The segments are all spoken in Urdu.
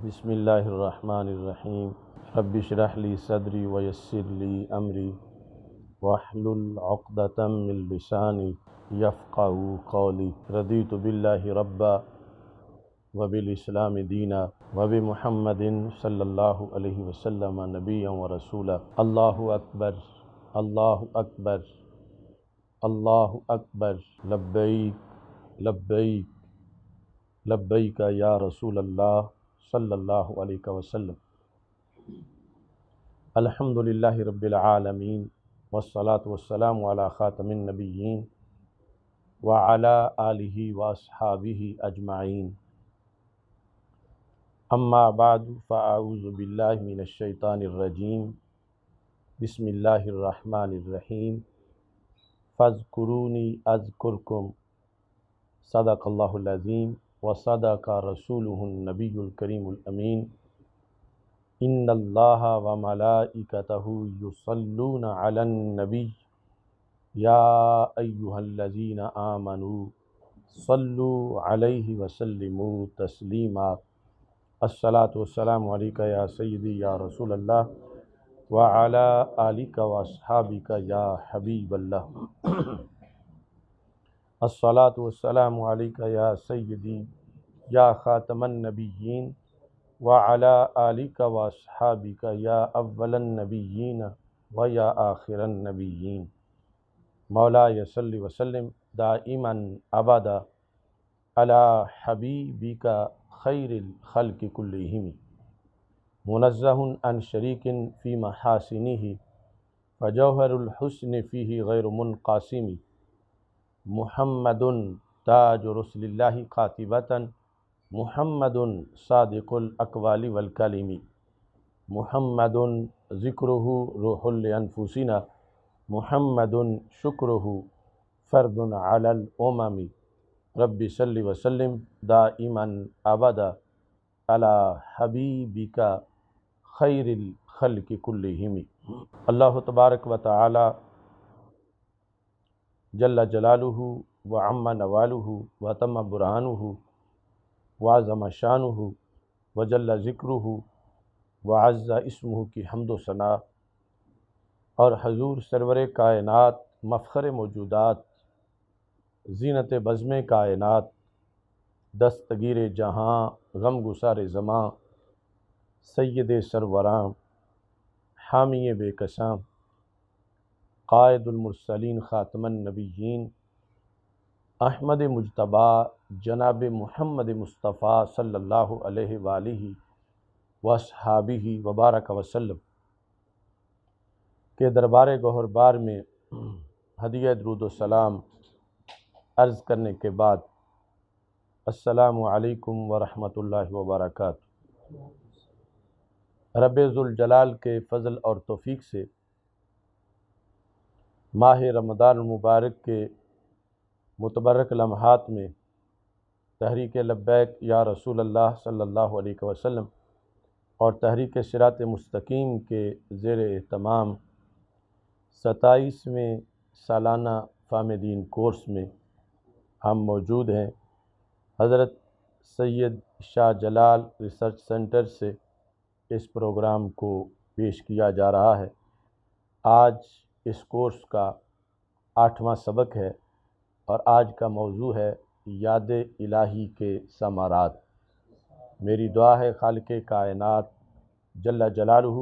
بسم اللہ الرحمن الرحیم رب اشرح لی صدری ویسر لی امری واحلل عقدۃ من لسانی یفقہوا قولی رضیت باللہ ربا وبالاسلام دینا وبمحمد صلی اللہ علیہ وسلم نبیا ورسولا۔ اللہ اکبر، اللہ اکبر، اللہ اکبر، لبیک لبیک لبیک یا رسول اللہ صلی اللہ علیہ وسلم۔ الحمد للہ رب العالمین والصلاة والسلام علی خاتم النبیین وعلی آلہ واصحابہ اجمعین، اما بعد فاعوذ باللہ من الشیطان الرجیم، بسم اللہ الرحمن الرحیم۔ فاذکرونی اذکرکم، صدق اللہ العظیم وصدق رسولہ النبی الکریم الامین۔ ان اللہ وملائکتہ یصلون علی النبی یا ایہا الذین آمنوا صلوا علیہ وسلموا تسلیما۔ الصلاۃ والسلام علیک یا سیدی یا رسول اللہ وعلی آلک واصحابک یا حبیب اللہ۔ الصلاۃ والسلام علیک یا سیدی یا خاتم النبیین وعلی آلک واصحابک یا اول النبیین و یا آخر النبیین۔ مولایا صلی وسلم دائما ابدا علی حبیبک خیر الخلق کلہم، منزہ عن شریک فی محاسنہ فجوہر الحسن فیہ غیر منقاسم۔ محمد تاج رسل اللہ قاطبۃ، محمد صادق الاقوال والکلم، محمد ذکرہ روح لانفسنا، محمد شکرہ فرد علی الامم۔ رب صلی وسلم دائما ابدا علی حبیبک خیر الخلق کلہم۔ اللہ تبارک و تعالی جل جلالہ وعم نوالہ وتم برہانہ وعظم شانہ وجل ذکرہ وعز اسمہ کی حمد و ثنا، اور حضور سرور کائنات، مفخر موجودات، زینت بزم کائنات، دستگیر جہاں، غم گسار زماں، سید سروراں، حامی بے کساں، قائد المرسلین، خاتم النبیین، احمد مجتبیٰ جناب محمد مصطفیٰ صلی اللہ علیہ وآلہ واصحابہ وبارک وسلم کے دربار گوہر بار میں ہدیہ درود و سلام عرض کرنے کے بعد، السلام علیکم ورحمۃ اللہ وبرکاتہ۔ رب ذوالجلال کے فضل اور توفیق سے ماہ رمضان المبارک کے متبرک لمحات میں تحریک لبیک یا رسول اللہ صلی اللہ علیہ وسلم اور تحریک صراط مستقیم کے زیر اہتمام 27ویں سالانہ فہم دین کورس میں ہم موجود ہیں۔ حضرت سید شاہ جلال ریسرچ سینٹر سے اس پروگرام کو پیش کیا جا رہا ہے۔ آج اس کورس کا 8واں سبق ہے اور آج کا موضوع ہے یاد الہی کے ثمرات۔ میری دعا ہے خالق کائنات جل جلالہ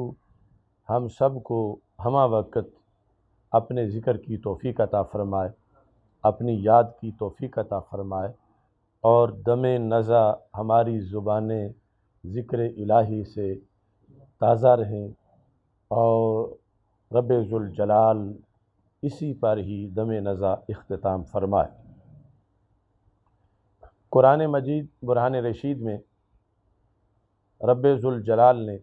ہم سب کو ہمہ وقت اپنے ذکر کی توفیق عطا فرمائے، اپنی یاد کی توفیق عطا فرمائے، اور دم نزع ہماری زبانیں ذکر الہی سے تازہ رہیں، اور رب ذوالجلال اسی پر ہی دم نزع اختتام فرمائے۔ قرآن مجید برہان رشید میں رب ذوالجلال نے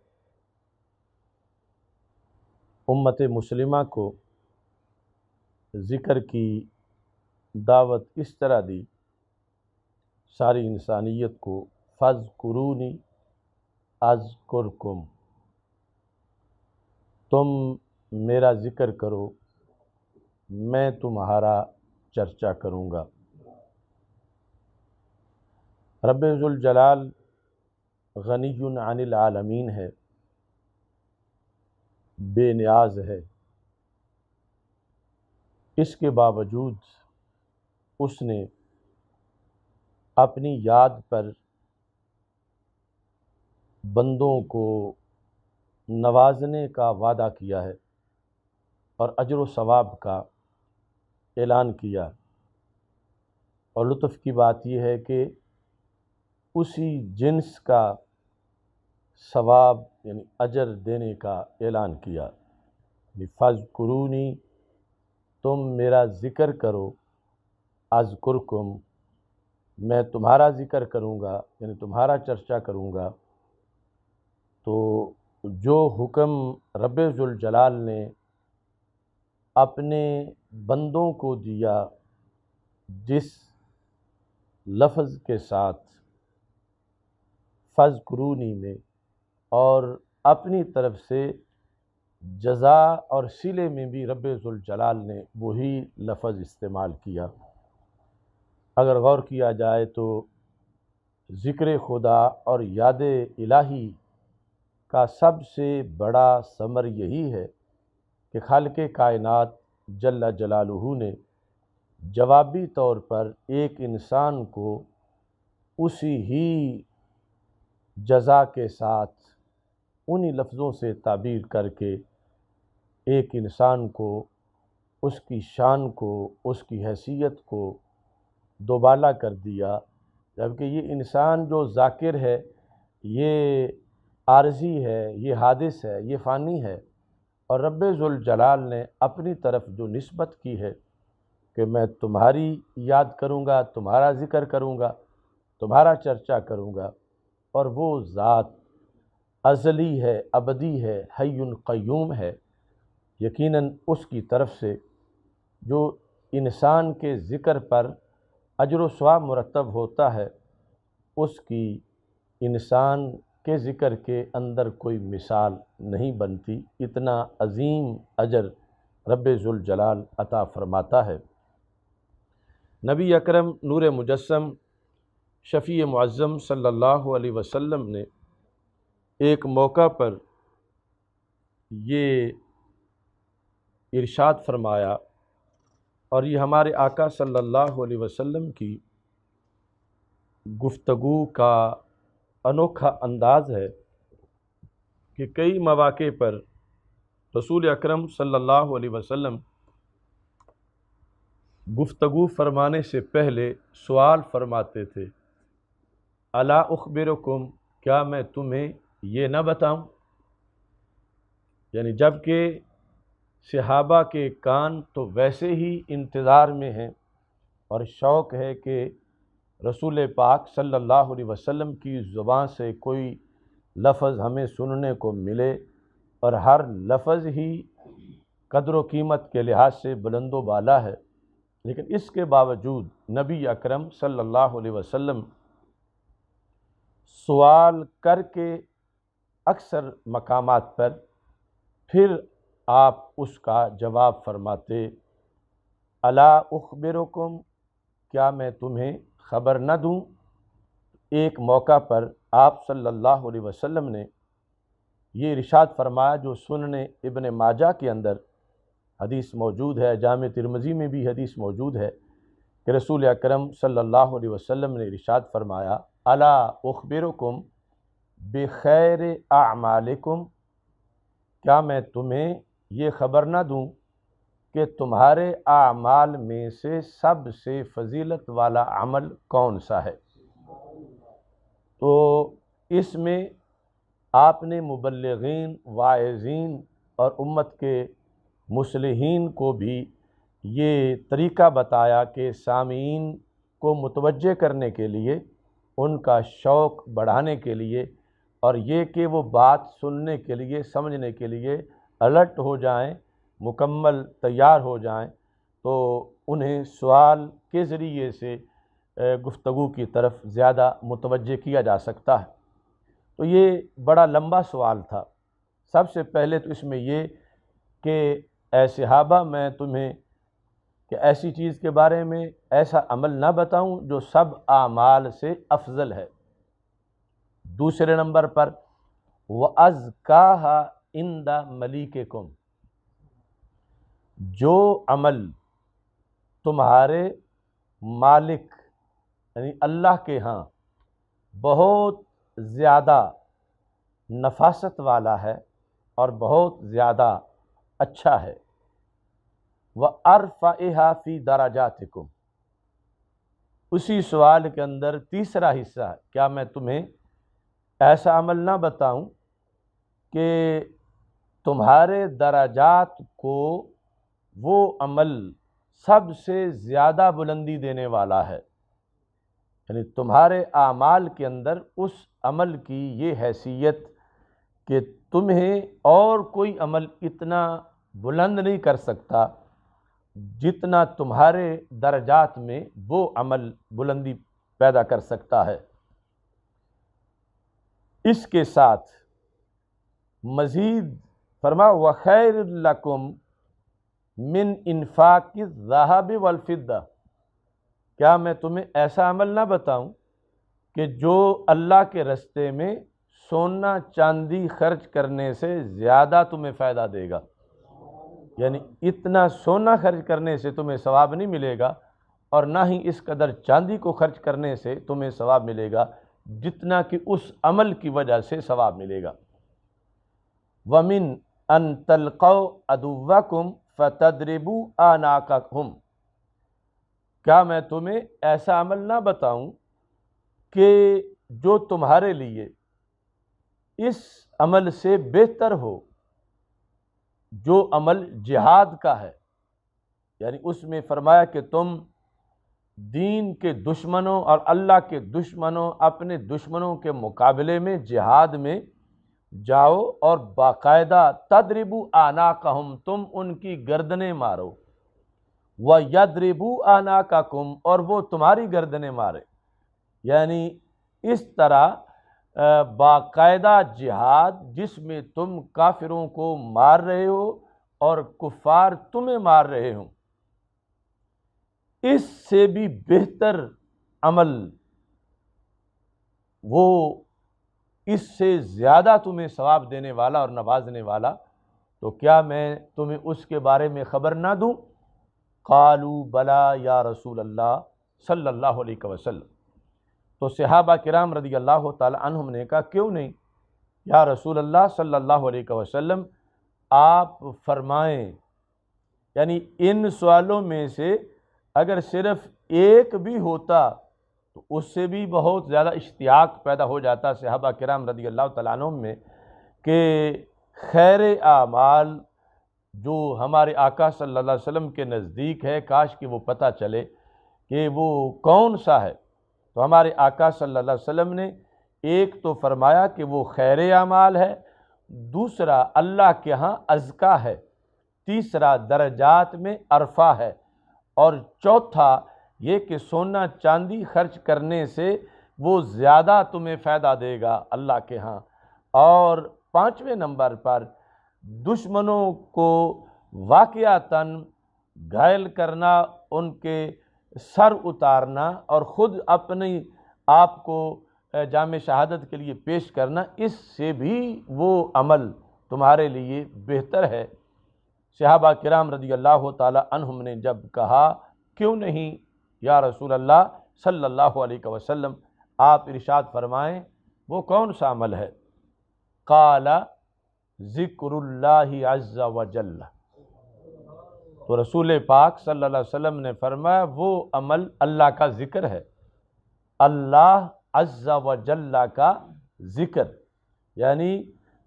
امت مسلمہ کو ذکر کی دعوت اس طرح دی، ساری انسانیت کو، فاذکرونی اذکرکم، تم میرا ذکر کرو، میں تمہارا چرچا کروں گا۔ رب ذوالجلال غنی عن العالمین ہے، بے نیاز ہے، اس کے باوجود اس نے اپنی یاد پر بندوں کو نوازنے کا وعدہ کیا ہے اور اجر و ثواب کا اعلان کیا۔ اور لطف کی بات یہ ہے کہ اسی جنس کا ثواب یعنی اجر دینے کا اعلان کیا۔ فَاذْكُرُونِی، تم میرا ذکر کرو، اذکرکم، میں تمہارا ذکر کروں گا یعنی تمہارا چرچا کروں گا۔ تو جو حکم رب ذوالجلال نے اپنے بندوں کو دیا، جس لفظ کے ساتھ فَاذْكُرُونِی میں، اور اپنی طرف سے جزا اور صلے میں بھی رب ذوالجلال نے وہی لفظ استعمال کیا۔ اگر غور کیا جائے تو ذکر خدا اور یاد الہی کا سب سے بڑا ثمر یہی ہے کہ خالق کائنات جل جلالہ نے جوابی طور پر ایک انسان کو اسی ہی جزا کے ساتھ انہی لفظوں سے تعبیر کر کے ایک انسان کو، اس کی شان کو، اس کی حیثیت کو دوبالا کر دیا، جبکہ یہ انسان جو ذاکر ہے یہ عارضی ہے، یہ حادث ہے، یہ فانی ہے، اور رب ذوالجلال نے اپنی طرف جو نسبت کی ہے کہ میں تمہاری یاد کروں گا، تمہارا ذکر کروں گا، تمہارا چرچا کروں گا، اور وہ ذات ازلی ہے، ابدی ہے، حی قیوم ہے، یقیناً اس کی طرف سے جو انسان کے ذکر پر اجر و ثواب مرتب ہوتا ہے، اس کی انسان کے ذکر کے اندر کوئی مثال نہیں بنتی، اتنا عظیم اجر رب ذوالجلال عطا فرماتا ہے۔ نبی اکرم نور مجسم شفیع معظم صلی اللہ علیہ وسلم نے ایک موقع پر یہ ارشاد فرمایا، اور یہ ہمارے آقا صلی اللہ علیہ وسلم کی گفتگو کا انوکھا انداز ہے کہ کئی مواقع پر رسول اکرم صلی اللہ علیہ وسلم گفتگو فرمانے سے پہلے سوال فرماتے تھے، الا اخبرکم، کیا میں تمہیں یہ نہ بتاؤں؟ یعنی جب کہ صحابہ کے کان تو ویسے ہی انتظار میں ہیں اور شوق ہے کہ رسول پاک صلی اللہ علیہ وسلم کی زبان سے کوئی لفظ ہمیں سننے کو ملے، اور ہر لفظ ہی قدر و قیمت کے لحاظ سے بلند و بالا ہے، لیکن اس کے باوجود نبی اکرم صلی اللہ علیہ وسلم سوال کر کے اکثر مقامات پر پھر آپ اس کا جواب فرماتے، الا اخبرکم، کیا میں تمہیں خبر نہ دوں؟ ایک موقع پر آپ صلی اللہ علیہ وسلم نے یہ ارشاد فرمایا جو سنن ابن ماجہ کے اندر حدیث موجود ہے، جامع ترمذی میں بھی حدیث موجود ہے کہ رسول اکرم صلی اللہ علیہ وسلم نے ارشاد فرمایا، الا اخبرکم بخیر اعمالکم، کیا میں تمہیں یہ خبر نہ دوں کہ تمہارے اعمال میں سے سب سے فضیلت والا عمل کون سا ہے؟ تو اس میں آپ نے مبلغین، واعظین اور امت کے مصلحین کو بھی یہ طریقہ بتایا کہ سامعین کو متوجہ کرنے کے لیے، ان کا شوق بڑھانے کے لیے، اور یہ کہ وہ بات سننے کے لیے، سمجھنے کے لیے الرٹ ہو جائیں، مکمل تیار ہو جائیں، تو انہیں سوال کے ذریعے سے گفتگو کی طرف زیادہ متوجہ کیا جا سکتا ہے۔ تو یہ بڑا لمبا سوال تھا۔ سب سے پہلے تو اس میں یہ کہ اے صحابہ، میں تمہیں کہ ایسی چیز کے بارے میں ایسا عمل نہ بتاؤں جو سب اعمال سے افضل ہے، دوسرے نمبر پر وَأَزْكَاهَا عِنْدَ مَلِيكِكُمْ، جو عمل تمہارے مالک یعنی اللہ کے ہاں بہت زیادہ نفاست والا ہے اور بہت زیادہ اچھا ہے، وَأَرْفَعِهَا فِي دَرَجَاتِكُمْ۔ اسی سوال کے اندر تیسرا حصہ ہے، کیا میں تمہیں ایسا عمل نہ بتاؤں کہ تمہارے درجات کو وہ عمل سب سے زیادہ بلندی دینے والا ہے، یعنی تمہارے اعمال کے اندر اس عمل کی یہ حیثیت کہ تمہیں اور کوئی عمل اتنا بلند نہیں کر سکتا جتنا تمہارے درجات میں وہ عمل بلندی پیدا کر سکتا ہے۔ اس کے ساتھ مزید فرما وَخَيْرٌ لَكُمْ مِنْ إِنفَاقِ الذَّهَبِ وَالْفِضَّةِ، کیا میں تمہیں ایسا عمل نہ بتاؤں کہ جو اللہ کے رستے میں سونا چاندی خرچ کرنے سے زیادہ تمہیں فائدہ دے گا، یعنی اتنا سونا خرچ کرنے سے تمہیں ثواب نہیں ملے گا اور نہ ہی اس قدر چاندی کو خرچ کرنے سے تمہیں ثواب ملے گا جتنا کہ اس عمل کی وجہ سے ثواب ملے گا۔ وَمِنْ أَن تَلْقَوْا عَدُوَّكُمْ فَتَضْرِبُوا أَعْنَاقَهُمْ، کیا میں تمہیں ایسا عمل نہ بتاؤں کہ جو تمہارے لیے اس عمل سے بہتر ہو، جو عمل جہاد کا ہے، یعنی اس میں فرمایا کہ تم دین کے دشمنوں اور اللہ کے دشمنوں، اپنے دشمنوں کے مقابلے میں جہاد میں جاؤ اور باقاعدہ تضربوا اعناقہم، تم ان کی گردنیں مارو، وَيَضْرِبُوا اعناقکم، اور وہ تمہاری گردنیں مارے، یعنی اس طرح باقاعدہ جہاد جس میں تم کافروں کو مار رہے ہو اور کفار تمہیں مار رہے ہوں، اس سے بھی بہتر عمل، وہ اس سے زیادہ تمہیں ثواب دینے والا اور نوازنے والا، تو کیا میں تمہیں اس کے بارے میں خبر نہ دوں؟ قالوا بلا یا رسول اللہ صلی اللہ علیہ وسلم، تو صحابہ کرام رضی اللہ تعالی عنہم نے کہا کیوں نہیں یا رسول اللہ صلی اللہ علیہ وسلم، آپ فرمائیں، یعنی ان سوالوں میں سے اگر صرف ایک بھی ہوتا تو اس سے بھی بہت زیادہ اشتیاق پیدا ہو جاتا صحابہ کرام رضی اللہ تعالیٰ عنہم میں کہ خیر اعمال جو ہمارے آقا صلی اللہ علیہ وسلم کے نزدیک ہے، کاش کہ وہ پتہ چلے کہ وہ کون سا ہے۔ تو ہمارے آقا صلی اللہ علیہ وسلم نے ایک تو فرمایا کہ وہ خیر اعمال ہے، دوسرا اللہ کے ہاں ازکیٰ ہے، تیسرا درجات میں عرفہ ہے، اور چوتھا یہ کہ سونا چاندی خرچ کرنے سے وہ زیادہ تمہیں فائدہ دے گا اللہ کے ہاں، اور پانچویں نمبر پر دشمنوں کو واقعتاً گھائل کرنا، ان کے سر اتارنا اور خود اپنی آپ کو جام شہادت کے لیے پیش کرنا، اس سے بھی وہ عمل تمہارے لیے بہتر ہے۔ صحابہ کرام رضی اللہ تعالی عنہم نے جب کہا کیوں نہیں یا رسول اللہ صلی اللہ علیہ وسلم، آپ ارشاد فرمائیں وہ کون سا عمل ہے؟ قال ذکر اللہ عز وجل، تو رسول پاک صلی اللہ علیہ وسلم نے فرمایا وہ عمل اللہ کا ذکر ہے، اللہ عز وجل کا ذکر، یعنی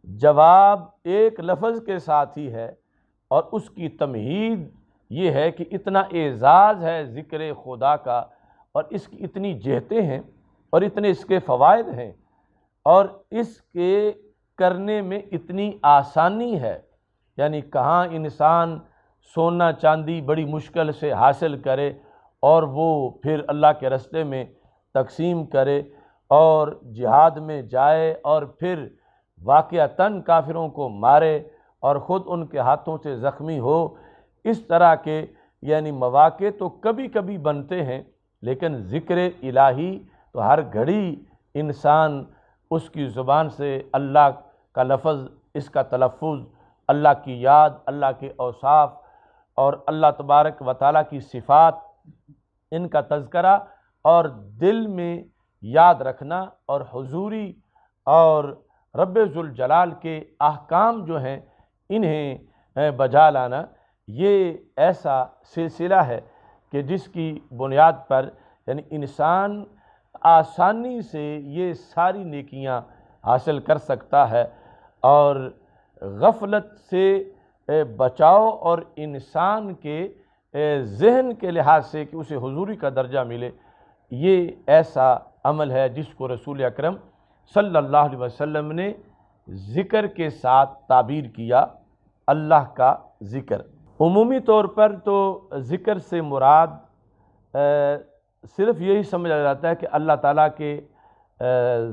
جواب ایک لفظ کے ساتھ ہی ہے، اور اس کی تمہید یہ ہے کہ اتنا اعزاز ہے ذکر خدا کا، اور اس کی اتنی جہتیں ہیں اور اتنے اس کے فوائد ہیں، اور اس کے کرنے میں اتنی آسانی ہے، یعنی کہاں انسان سونا چاندی بڑی مشکل سے حاصل کرے اور وہ پھر اللہ کے راستے میں تقسیم کرے اور جہاد میں جائے اور پھر واقعتاً کافروں کو مارے اور خود ان کے ہاتھوں سے زخمی ہو۔ اس طرح کے یعنی مواقع تو کبھی کبھی بنتے ہیں، لیکن ذکر الہی تو ہر گھڑی انسان اس کی زبان سے اللہ کا لفظ، اس کا تلفظ، اللہ کی یاد، اللہ کے اوصاف اور اللہ تبارک و تعالیٰ کی صفات، ان کا تذکرہ اور دل میں یاد رکھنا اور حضوری اور رب ذوالجلال کے احکام جو ہیں انہیں بجا لانا، یہ ایسا سلسلہ ہے کہ جس کی بنیاد پر یعنی انسان آسانی سے یہ ساری نیکیاں حاصل کر سکتا ہے، اور غفلت سے بچاؤ اور انسان کے ذہن کے لحاظ سے کہ اسے حضوری کا درجہ ملے، یہ ایسا عمل ہے جس کو رسول اکرم صلی اللہ علیہ وسلم نے ذکر کے ساتھ تعبیر کیا، اللہ کا ذکر۔ عمومی طور پر تو ذکر سے مراد صرف یہی سمجھا جاتا ہے کہ اللہ تعالیٰ کے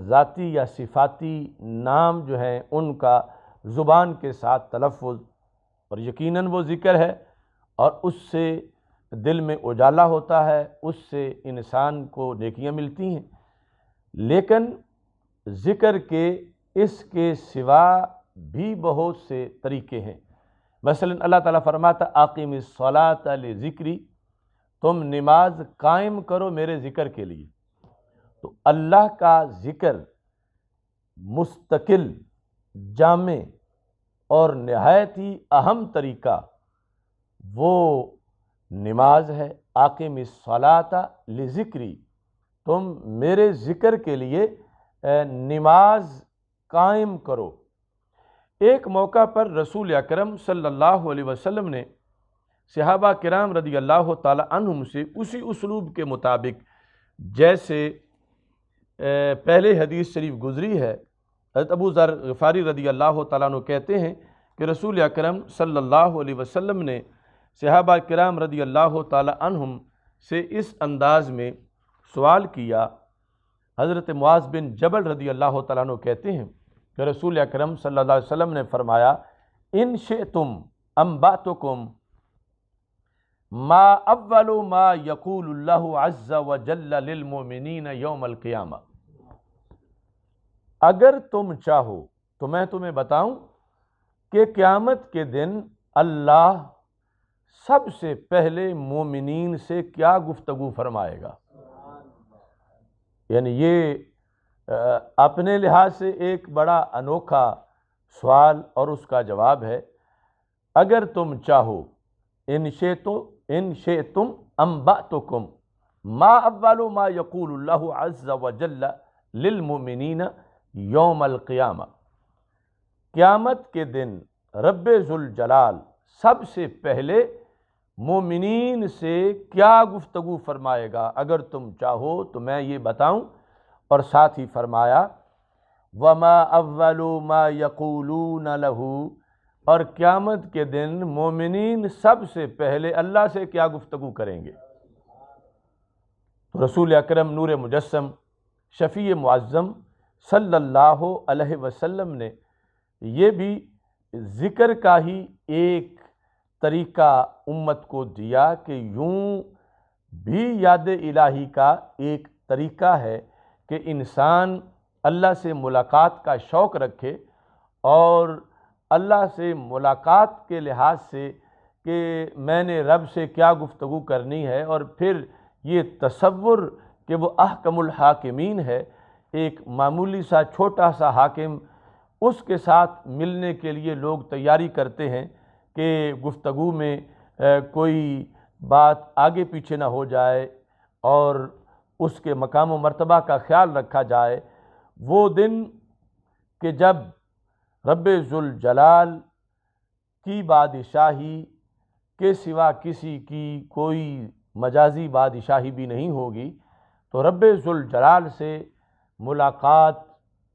ذاتی یا صفاتی نام جو ہیں ان کا زبان کے ساتھ تلفظ، اور یقیناً وہ ذکر ہے اور اس سے دل میں اجالا ہوتا ہے، اس سے انسان کو نیکیاں ملتی ہیں، لیکن ذکر کے اس کے سوا بھی بہت سے طریقے ہیں۔ مثلا اللہ تعالیٰ فرماتا اقیم الصلاۃ لذکری، تم نماز قائم کرو میرے ذکر کے لیے۔ تو اللہ کا ذکر مستقل، جامع اور نہایت ہی اہم طریقہ وہ نماز ہے۔ اقیم الصلاۃ لذکری، تم میرے ذکر کے لیے نماز قائم کرو۔ ایک موقع پر رسول اکرم صلی اللہ علیہ وسلم نے صحابہ کرام رضی اللہ تعالی عنہم سے اسی اسلوب کے مطابق، جیسے پہلے حدیث شریف گزری ہے، حضرت ابو ذر غفاری رضی اللہ تعالیٰ عنہ کہتے ہیں کہ رسول اکرم صلی اللہ علیہ وسلم نے صحابہ کرام رضی اللہ تعالی عنہم سے اس انداز میں سوال کیا۔ حضرت معاذ بن جبل رضی اللہ تعالیٰ عنہ کہتے ہیں کہ رسول اکرم صلی اللہ علیہ وسلم نے فرمایا ان شئتم انبأتکم ما اول ما یقول اللہ عز وجل للمؤمنین یوم القیامہ، اگر تم چاہو تو میں تمہیں بتاؤں کہ قیامت کے دن اللہ سب سے پہلے مومنین سے کیا گفتگو فرمائے گا۔ یعنی یہ اپنے لحاظ سے ایک بڑا انوکھا سوال اور اس کا جواب ہے۔ اگر تم چاہو، ان شئتم انبأتکم ما اول ما یقول اللہ عز وجل للمؤمنین یوم القیامہ، قیامت کے دن رب ذوالجلال سب سے پہلے مومنین سے کیا گفتگو فرمائے گا، اگر تم چاہو تو میں یہ بتاؤں، اور ساتھ ہی فرمایا وما اول ما یقولون لہ، اور قیامت کے دن مومنین سب سے پہلے اللہ سے کیا گفتگو کریں گے۔ رسول اکرم نور مجسم شفیع معظم صلی اللہ علیہ وسلم نے یہ بھی ذکر کا ہی ایک طریقہ امت کو دیا کہ یوں بھی یاد الہی کا ایک طریقہ ہے کہ انسان اللہ سے ملاقات کا شوق رکھے، اور اللہ سے ملاقات کے لحاظ سے کہ میں نے رب سے کیا گفتگو کرنی ہے، اور پھر یہ تصور کہ وہ احکم الحاکمین ہے، ایک معمولی سا چھوٹا سا حاکم، اس کے ساتھ ملنے کے لیے لوگ تیاری کرتے ہیں کہ گفتگو میں کوئی بات آگے پیچھے نہ ہو جائے اور اس کے مقام و مرتبہ کا خیال رکھا جائے۔ وہ دن کہ جب رب ذوالجلال کی بادشاہی کے سوا کسی کی کوئی مجازی بادشاہی بھی نہیں ہوگی، تو رب ذوالجلال سے ملاقات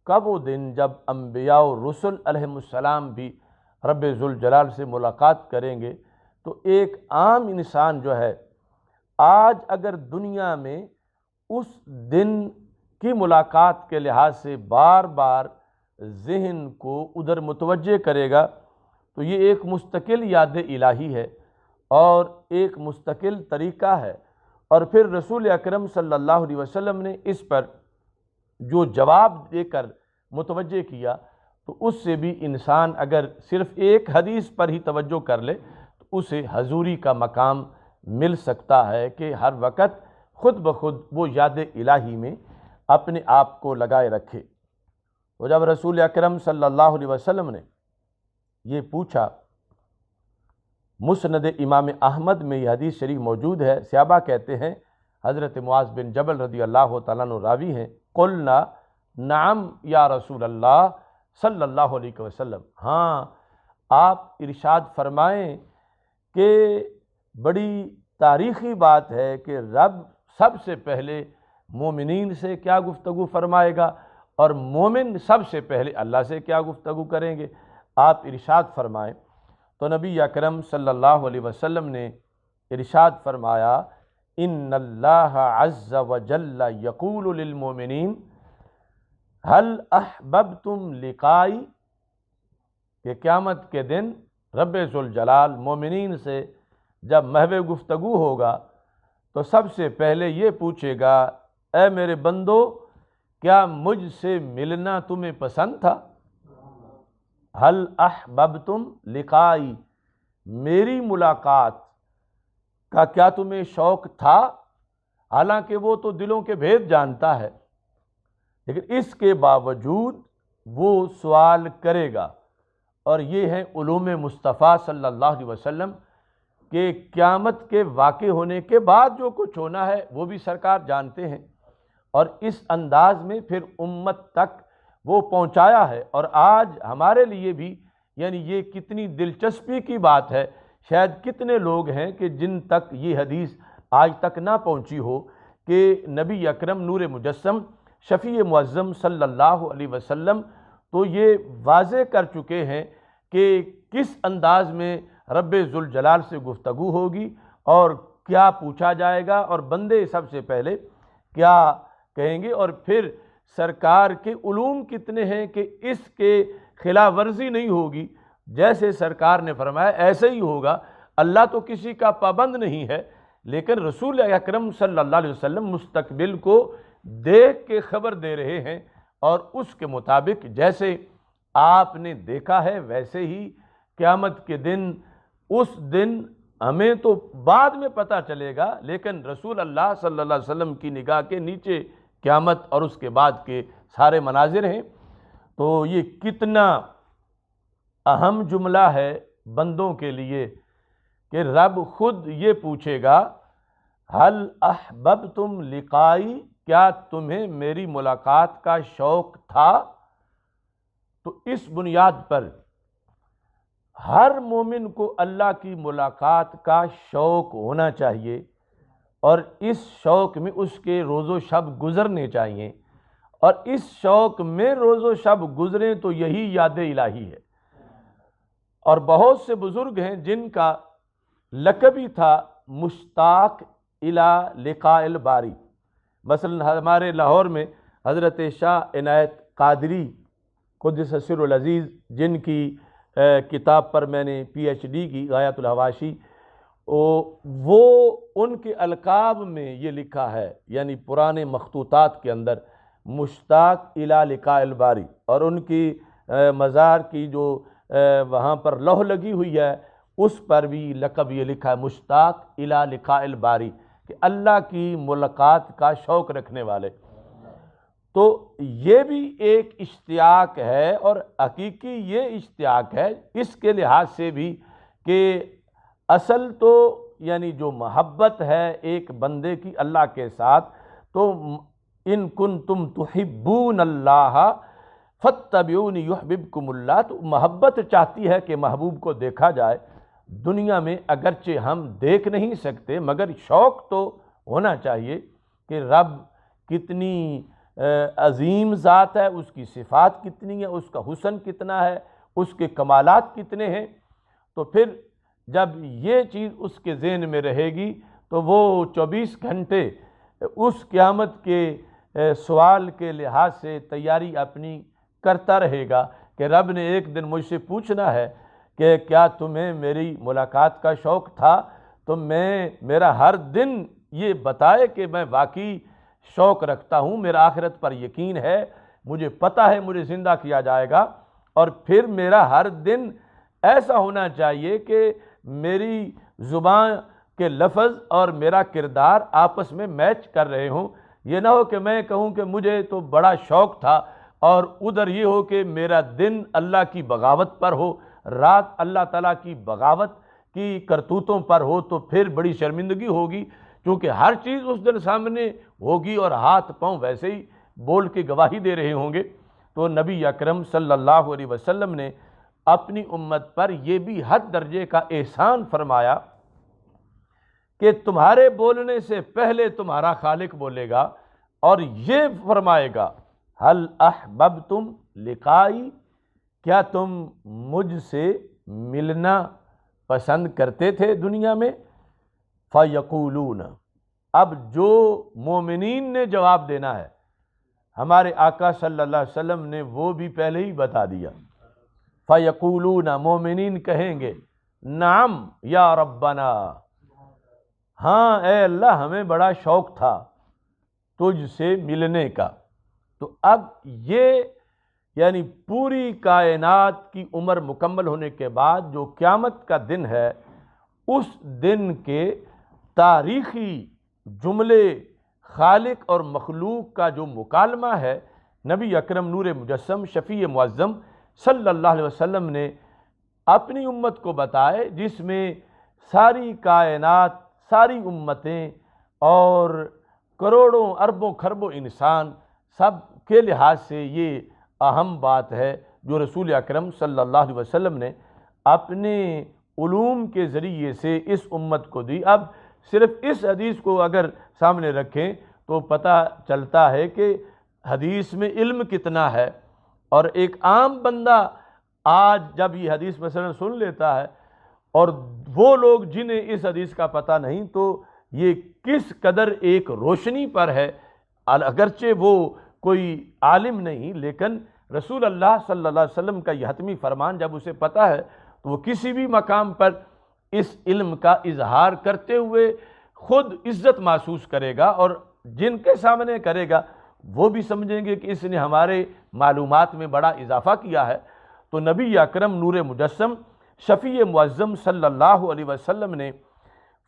کا وہ دن جب انبیاء و رسل علیہم السلام بھی رب ذوالجلال سے ملاقات کریں گے، تو ایک عام انسان جو ہے آج اگر دنیا میں اس دن کی ملاقات کے لحاظ سے بار بار ذہن کو ادھر متوجہ کرے گا، تو یہ ایک مستقل یاد الہی ہے اور ایک مستقل طریقہ ہے۔ اور پھر رسول اکرم صلی اللہ علیہ وسلم نے اس پر جو جواب دے کر متوجہ کیا، تو اس سے بھی انسان اگر صرف ایک حدیث پر ہی توجہ کر لے تو اسے حضوری کا مقام مل سکتا ہے کہ ہر وقت خود بخود وہ یاد الہی میں اپنے آپ کو لگائے رکھے۔ تو جب رسول اکرم صلی اللہ علیہ وسلم نے یہ پوچھا، مسند امام احمد میں یہ حدیث شریف موجود ہے، صحابہ کہتے ہیں، حضرت معاذ بن جبل رضی اللہ تعالیٰ عنہ راوی ہیں، قلنا نعم یا رسول اللہ صلی اللہ علیہ وسلم، ہاں آپ ارشاد فرمائیں کہ بڑی تاریخی بات ہے کہ رب سب سے پہلے مومنین سے کیا گفتگو فرمائے گا اور مومن سب سے پہلے اللہ سے کیا گفتگو کریں گے، آپ ارشاد فرمائیں۔ تو نبی اکرم صلی اللہ علیہ وسلم نے ارشاد فرمایا، ان اللہ عز وجل یقول للمؤمنین هل احببتم لقائی، کہ قیامت کے دن رب ذوالجلال مومنین سے جب محو گفتگو ہوگا تو سب سے پہلے یہ پوچھے گا، اے میرے بندو کیا مجھ سے ملنا تمہیں پسند تھا؟ هل احببتم لقائی، میری ملاقات کا کیا تمہیں شوق تھا؟ حالانکہ وہ تو دلوں کے بھید جانتا ہے، لیکن اس کے باوجود وہ سوال کرے گا، اور یہ ہے علوم مصطفیٰ صلی اللہ علیہ وسلم کہ قیامت کے واقع ہونے کے بعد جو کچھ ہونا ہے وہ بھی سرکار جانتے ہیں، اور اس انداز میں پھر امت تک وہ پہنچایا ہے۔ اور آج ہمارے لیے بھی یعنی یہ کتنی دلچسپی کی بات ہے، شاید کتنے لوگ ہیں کہ جن تک یہ حدیث آج تک نہ پہنچی ہو کہ نبی اکرم نور مجسم شفیع معظم صلی اللہ علیہ وسلم تو یہ واضح کر چکے ہیں کہ کس انداز میں رب ذوالجلال سے گفتگو ہوگی اور کیا پوچھا جائے گا، اور بندے سب سے پہلے کیا کہیں گے، اور پھر سرکار کے علوم کتنے ہیں کہ اس کے خلاف ورزی نہیں ہوگی، جیسے سرکار نے فرمایا ایسے ہی ہوگا۔ اللہ تو کسی کا پابند نہیں ہے، لیکن رسول اکرم صلی اللہ علیہ وسلم مستقبل کو دیکھ کے خبر دے رہے ہیں، اور اس کے مطابق جیسے آپ نے دیکھا ہے ویسے ہی قیامت کے دن، اس دن ہمیں تو بعد میں پتہ چلے گا، لیکن رسول اللہ صلی اللہ علیہ وسلم کی نگاہ کے نیچے قیامت اور اس کے بعد کے سارے مناظر ہیں۔ تو یہ کتنا اہم جملہ ہے بندوں کے لیے کہ رب خود یہ پوچھے گا، هل احببتم لقائی، کیا تمہیں میری ملاقات کا شوق تھا؟ تو اس بنیاد پر ہر مومن کو اللہ کی ملاقات کا شوق ہونا چاہیے، اور اس شوق میں اس کے روز و شب گزرنے چاہیے، اور اس شوق میں روز و شب گزریں تو یہی یاد الہی ہے۔ اور بہت سے بزرگ ہیں جن کا لقب ہی تھا مشتاق الی لقاء الباری، مثلا ہمارے لاہور میں حضرت شاہ عنایت قادری قدس سرہ العزیز، جن کی کتاب پر میں نے پی ایچ ڈی کی، غایۃ الحواشی، وہ ان کے القاب میں یہ لکھا ہے، یعنی پرانے مخطوطات کے اندر مشتاق الی لقاء الباری، اور ان کی مزار کی جو وہاں پر لوح لگی ہوئی ہے اس پر بھی لقب یہ لکھا ہے مشتاق الی لقاء الباری، کہ اللہ کی ملاقات کا شوق رکھنے والے۔ تو یہ بھی ایک اشتیاق ہے، اور حقیقی یہ اشتیاق ہے اس کے لحاظ سے بھی کہ اصل تو یعنی جو محبت ہے ایک بندے کی اللہ کے ساتھ، تو ان کنتم تحبون اللہ فاتبعونی یحببکم اللہ، تو محبت چاہتی ہے کہ محبوب کو دیکھا جائے۔ دنیا میں اگرچہ ہم دیکھ نہیں سکتے مگر شوق تو ہونا چاہیے کہ رب کتنی عظیم ذات ہے، اس کی صفات کتنی ہے، اس کا حسن کتنا ہے، اس کے کمالات کتنے ہیں۔ تو پھر جب یہ چیز اس کے ذہن میں رہے گی تو وہ 24 گھنٹے اس قیامت کے سوال کے لحاظ سے تیاری اپنی کرتا رہے گا کہ رب نے ایک دن مجھ سے پوچھنا ہے کہ کیا تمہیں میری ملاقات کا شوق تھا، تو میرا ہر دن یہ بتائے کہ میں واقعی شوق رکھتا ہوں، میرا آخرت پر یقین ہے مجھے پتہ ہے مجھے زندہ کیا جائے گا، اور پھر میرا ہر دن ایسا ہونا چاہیے کہ میری زبان کے لفظ اور میرا کردار آپس میں میچ کر رہے ہوں۔ یہ نہ ہو کہ میں کہوں کہ مجھے تو بڑا شوق تھا اور ادھر یہ ہو کہ میرا دن اللہ کی بغاوت پر ہو، رات اللہ تعالیٰ کی بغاوت کی کرتوتوں پر ہو، تو پھر بڑی شرمندگی ہوگی، کیونکہ ہر چیز اس دن سامنے ہوگی اور ہاتھ پاؤں ویسے ہی بول کے گواہی دے رہے ہوں گے۔ تو نبی اکرم صلی اللہ علیہ وسلم نے اپنی امت پر یہ بھی حد درجے کا احسان فرمایا کہ تمہارے بولنے سے پہلے تمہارا خالق بولے گا اور یہ فرمائے گا، هل احببتم لقائی، کیا تم مجھ سے ملنا پسند کرتے تھے دنیا میں؟ فیقولون، اب جو مومنین نے جواب دینا ہے، ہمارے آقا صلی اللہ علیہ وسلم نے وہ بھی پہلے ہی بتا دیا۔ فیقولون، مومنین کہیں گے، نعم یا ربنا، ہاں اے اللہ ہمیں بڑا شوق تھا تجھ سے ملنے کا۔ تو اب یہ یعنی پوری کائنات کی عمر مکمل ہونے کے بعد جو قیامت کا دن ہے، اس دن کے تاریخی جملے خالق اور مخلوق کا جو مکالمہ ہے، نبی اکرم نور مجسم شفیع معظم صلی اللہ علیہ وسلم نے اپنی امت کو بتائے، جس میں ساری کائنات، ساری امتیں اور کروڑوں اربوں خربوں انسان سب کے لحاظ سے یہ اہم بات ہے جو رسول اکرم صلی اللہ علیہ وسلم نے اپنے علوم کے ذریعے سے اس امت کو دی۔ اب صرف اس حدیث کو اگر سامنے رکھیں تو پتہ چلتا ہے کہ حدیث میں علم کتنا ہے، اور ایک عام بندہ آج جب یہ حدیث مثلا سن لیتا ہے اور وہ لوگ جنہیں اس حدیث کا پتہ نہیں، تو یہ کس قدر ایک روشنی پر ہے، اگرچہ وہ کوئی عالم نہیں، لیکن رسول اللہ صلی اللہ علیہ وسلم کا یہ حتمی فرمان جب اسے پتہ ہے تو وہ کسی بھی مقام پر اس علم کا اظہار کرتے ہوئے خود عزت محسوس کرے گا، اور جن کے سامنے کرے گا وہ بھی سمجھیں گے کہ اس نے ہمارے معلومات میں بڑا اضافہ کیا ہے۔ تو نبی اکرم نور مجسم شفیع معظم صلی اللہ علیہ وسلم نے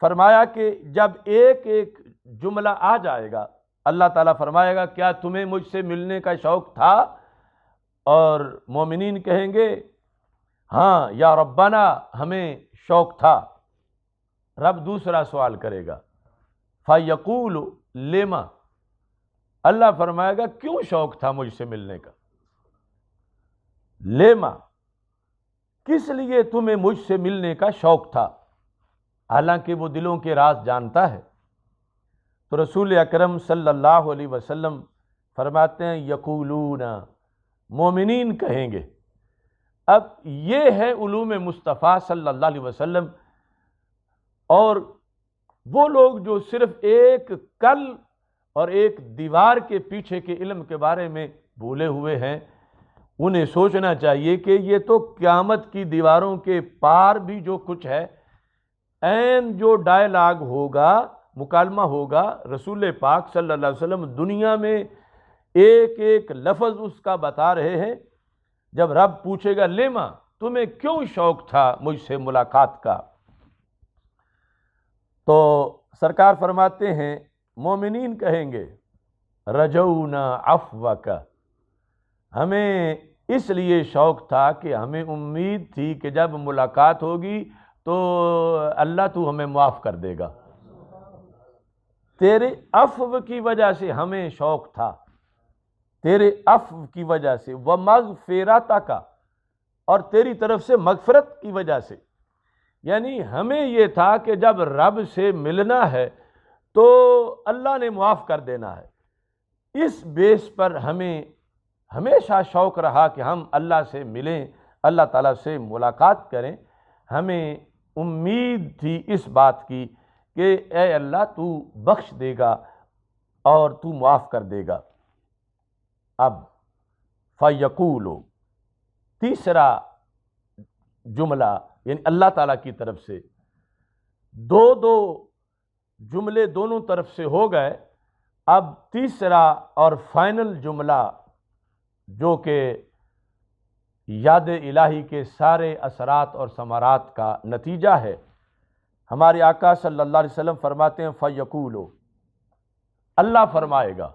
فرمایا کہ جب ایک ایک جملہ آ جائے گا، اللہ تعالیٰ فرمائے گا، کیا تمہیں مجھ سے ملنے کا شوق تھا؟ اور مومنین کہیں گے، ہاں یا ربنا، ہمیں شوق تھا۔ رب دوسرا سوال کرے گا، فیقول لما، اللہ فرمائے گا کیوں شوق تھا مجھ سے ملنے کا؟ لما، کس لیے تمہیں مجھ سے ملنے کا شوق تھا؟ حالانکہ وہ دلوں کے راز جانتا ہے۔ تو رسول اکرم صلی اللہ علیہ وسلم فرماتے ہیں، یقولون، مومنین کہیں گے۔ اب یہ ہے علوم مصطفیٰ صلی اللہ علیہ وسلم، اور وہ لوگ جو صرف ایک کل اور ایک دیوار کے پیچھے کے علم کے بارے میں بھولے ہوئے ہیں، انہیں سوچنا چاہیے کہ یہ تو قیامت کی دیواروں کے پار بھی جو کچھ ہے، عین جو ڈائلاگ ہوگا، مکالمہ ہوگا، رسول پاک صلی اللہ علیہ وسلم دنیا میں ایک ایک لفظ اس کا بتا رہے ہیں۔ جب رب پوچھے گا، لیما، تمہیں کیوں شوق تھا مجھ سے ملاقات کا؟ تو سرکار فرماتے ہیں، مومنین کہیں گے، رجونا عفوک، ہمیں اس لیے شوق تھا کہ ہمیں امید تھی کہ جب ملاقات ہوگی تو اللہ تو ہمیں معاف کر دے گا، تیرے عفو کی وجہ سے ہمیں شوق تھا، تیرے عفو کی وجہ سے، ومغفرتک، اور تیری طرف سے مغفرت کی وجہ سے۔ یعنی ہمیں یہ تھا کہ جب رب سے ملنا ہے تو اللہ نے معاف کر دینا ہے۔ اس بیس پر ہمیں ہمیشہ شوق رہا کہ ہم اللہ سے ملیں، اللہ تعالیٰ سے ملاقات کریں۔ ہمیں امید تھی اس بات کی کہ اے اللہ تو بخش دے گا اور تو معاف کر دے گا۔ اب فیقولو، تیسرا جملہ، یعنی اللہ تعالیٰ کی طرف سے دو جملے دونوں طرف سے ہو گئے، اب تیسرا اور فائنل جملہ جو کہ یاد الہی کے سارے اثرات اور ثمرات کا نتیجہ ہے۔ ہمارے آقا صلی اللہ علیہ وسلم فرماتے ہیں فَيَقُولُ، اللہ فرمائے گا۔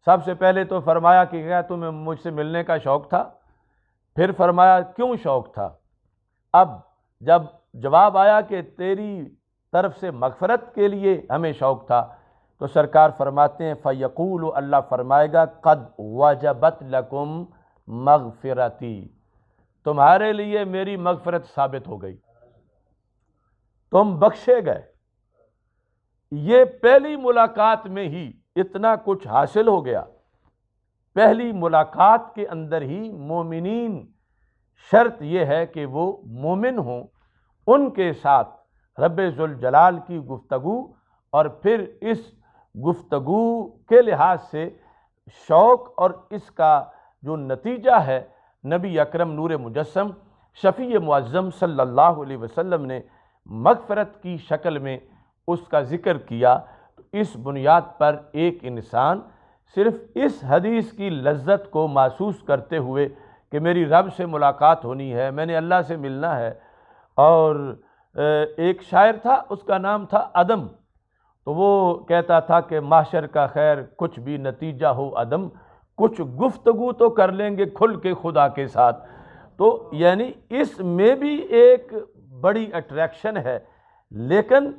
سب سے پہلے تو فرمایا کہ کیا تمہیں مجھ سے ملنے کا شوق تھا؟ پھر فرمایا کیوں شوق تھا؟ اب جب جواب آیا کہ تیری طرف سے مغفرت کے لیے ہمیں شوق تھا، تو سرکار فرماتے ہیں فَيَقُولُ، اللہ فرمائے گا قَدْ وَجَبَتْ لَكُمْ مغفرتی، تمہارے لیے میری مغفرت ثابت ہو گئی، تم بخشے گئے۔ یہ پہلی ملاقات میں ہی اتنا کچھ حاصل ہو گیا۔ پہلی ملاقات کے اندر ہی مومنین، شرط یہ ہے کہ وہ مومن ہوں، ان کے ساتھ رب ذوالجلال کی گفتگو، اور پھر اس گفتگو کے لحاظ سے شوق اور اس کا جو نتیجہ ہے، نبی اکرم نور مجسم شفیع معظم صلی اللہ علیہ وسلم نے مغفرت کی شکل میں اس کا ذکر کیا۔ تو اس بنیاد پر ایک انسان صرف اس حدیث کی لذت کو محسوس کرتے ہوئے کہ میری رب سے ملاقات ہونی ہے، میں نے اللہ سے ملنا ہے۔ اور ایک شاعر تھا، اس کا نام تھا عدم، تو وہ کہتا تھا کہ محشر کا خیر کچھ بھی نتیجہ ہو عدم، کچھ گفتگو تو کر لیں گے کھل کے خدا کے ساتھ۔ تو یعنی اس میں بھی ایک بڑی اٹریکشن ہے، لیکن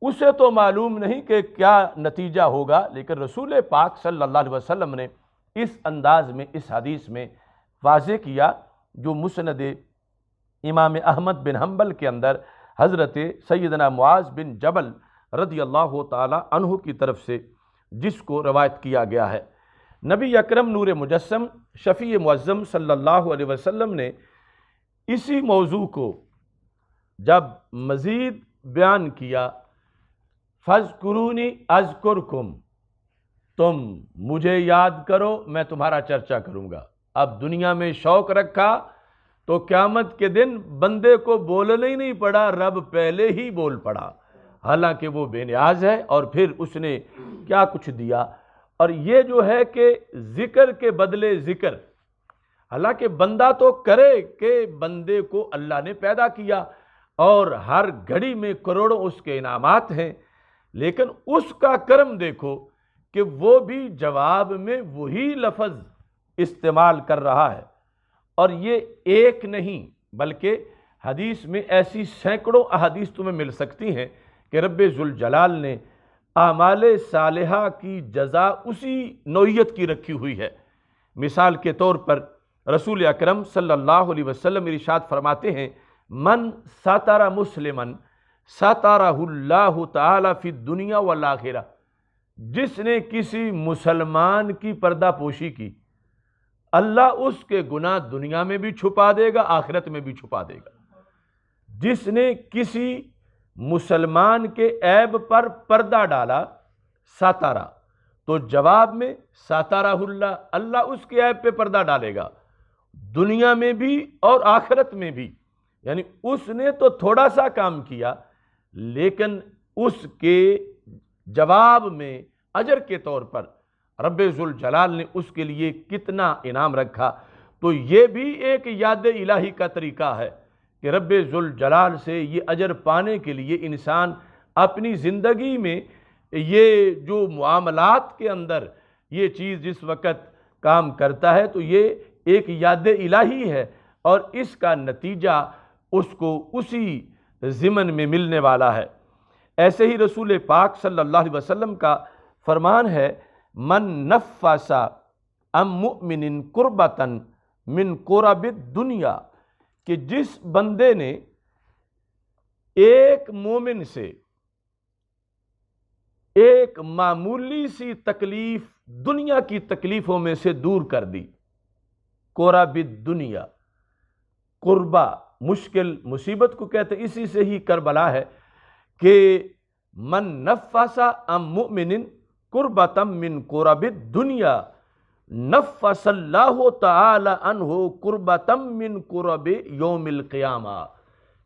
اسے تو معلوم نہیں کہ کیا نتیجہ ہوگا، لیکن رسول پاک صلی اللہ علیہ وسلم نے اس انداز میں اس حدیث میں واضح کیا، جو مسند امام احمد بن حنبل کے اندر حضرت سیدنا معاذ بن جبل رضی اللہ تعالی عنہ کی طرف سے جس کو روایت کیا گیا ہے۔ نبی اکرم نور مجسم شفیع معظم صلی اللہ علیہ وسلم نے اسی موضوع کو جب مزید بیان کیا، فَاذْكُرُونِي أَذْكُرْكُمْ، تم مجھے یاد کرو میں تمہارا چرچا کروں گا۔ اب دنیا میں شوق رکھا تو قیامت کے دن بندے کو بولنا ہی نہیں پڑا، رب پہلے ہی بول پڑا، حالانکہ وہ بے نیاز ہے، اور پھر اس نے کیا کچھ دیا۔ اور یہ جو ہے کہ ذکر کے بدلے ذکر، حالانکہ بندہ تو کرے کہ بندے کو اللہ نے پیدا کیا اور ہر گھڑی میں کروڑوں اس کے انعامات ہیں، لیکن اس کا کرم دیکھو کہ وہ بھی جواب میں وہی لفظ استعمال کر رہا ہے۔ اور یہ ایک نہیں بلکہ حدیث میں ایسی سینکڑوں احادیث تمہیں مل سکتی ہیں کہ رب ذوالجلال نے اعمال صالحہ کی جزا اسی نوعیت کی رکھی ہوئی ہے۔ مثال کے طور پر رسول اکرم صلی اللہ علیہ وسلم ارشاد فرماتے ہیں من ستر مسلمن سترہ اللہ تعالی فی الدنیا والآخرہ، جس نے کسی مسلمان کی پردہ پوشی کی، اللہ اس کے گناہ دنیا میں بھی چھپا دے گا، آخرت میں بھی چھپا دے گا۔ جس نے کسی مسلمان کے عیب پر پردہ ڈالا، ستارہ، تو جواب میں ستارہ اللہ، اللہ اس کے عیب پہ پردہ ڈالے گا دنیا میں بھی اور آخرت میں بھی۔ یعنی اس نے تو تھوڑا سا کام کیا، لیکن اس کے جواب میں اجر کے طور پر رب ذوالجلال نے اس کے لیے کتنا انعام رکھا۔ تو یہ بھی ایک یاد الہی کا طریقہ ہے کہ رب ذوالجلال سے یہ اجر پانے کے لیے انسان اپنی زندگی میں یہ جو معاملات کے اندر یہ چیز جس وقت کام کرتا ہے تو یہ ایک یاد الہی ہے، اور اس کا نتیجہ اس کو اسی ضمن میں ملنے والا ہے۔ ایسے ہی رسول پاک صلی اللہ علیہ وسلم کا فرمان ہے من نفس عن مؤمن کربۃ من کرب الدنیا، کہ جس بندے نے ایک مومن سے ایک معمولی سی تکلیف دنیا کی تکلیفوں میں سے دور کر دی، کرب الدنیا، قربہ مشکل مصیبت کو کہتے ہیں، اسی سے ہی کربلا ہے کہ من نفس عن مؤمن کربۃ من کرب الدنیا نفس اللہ تعالی عنہ کربۃ من کرب یوم القیامہ،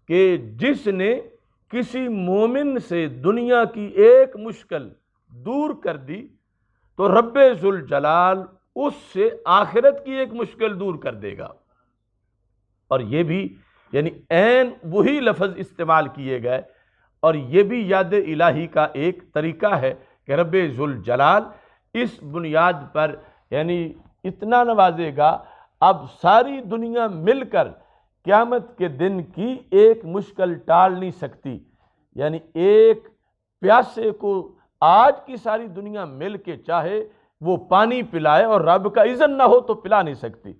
کہ جس نے کسی مومن سے دنیا کی ایک مشکل دور کر دی تو رب ذوالجلال اس سے آخرت کی ایک مشکل دور کر دے گا۔ اور یہ بھی یعنی عین وہی لفظ استعمال کیے گئے، اور یہ بھی یاد الہی کا ایک طریقہ ہے کہ رب ذوالجلال اس بنیاد پر یعنی اتنا نوازے گا، اب ساری دنیا مل کر قیامت کے دن کی ایک مشکل ٹال نہیں سکتی۔ یعنی ایک پیاسے کو آج کی ساری دنیا مل کے چاہے وہ پانی پلائے اور رب کا اذن نہ ہو تو پلا نہیں سکتی،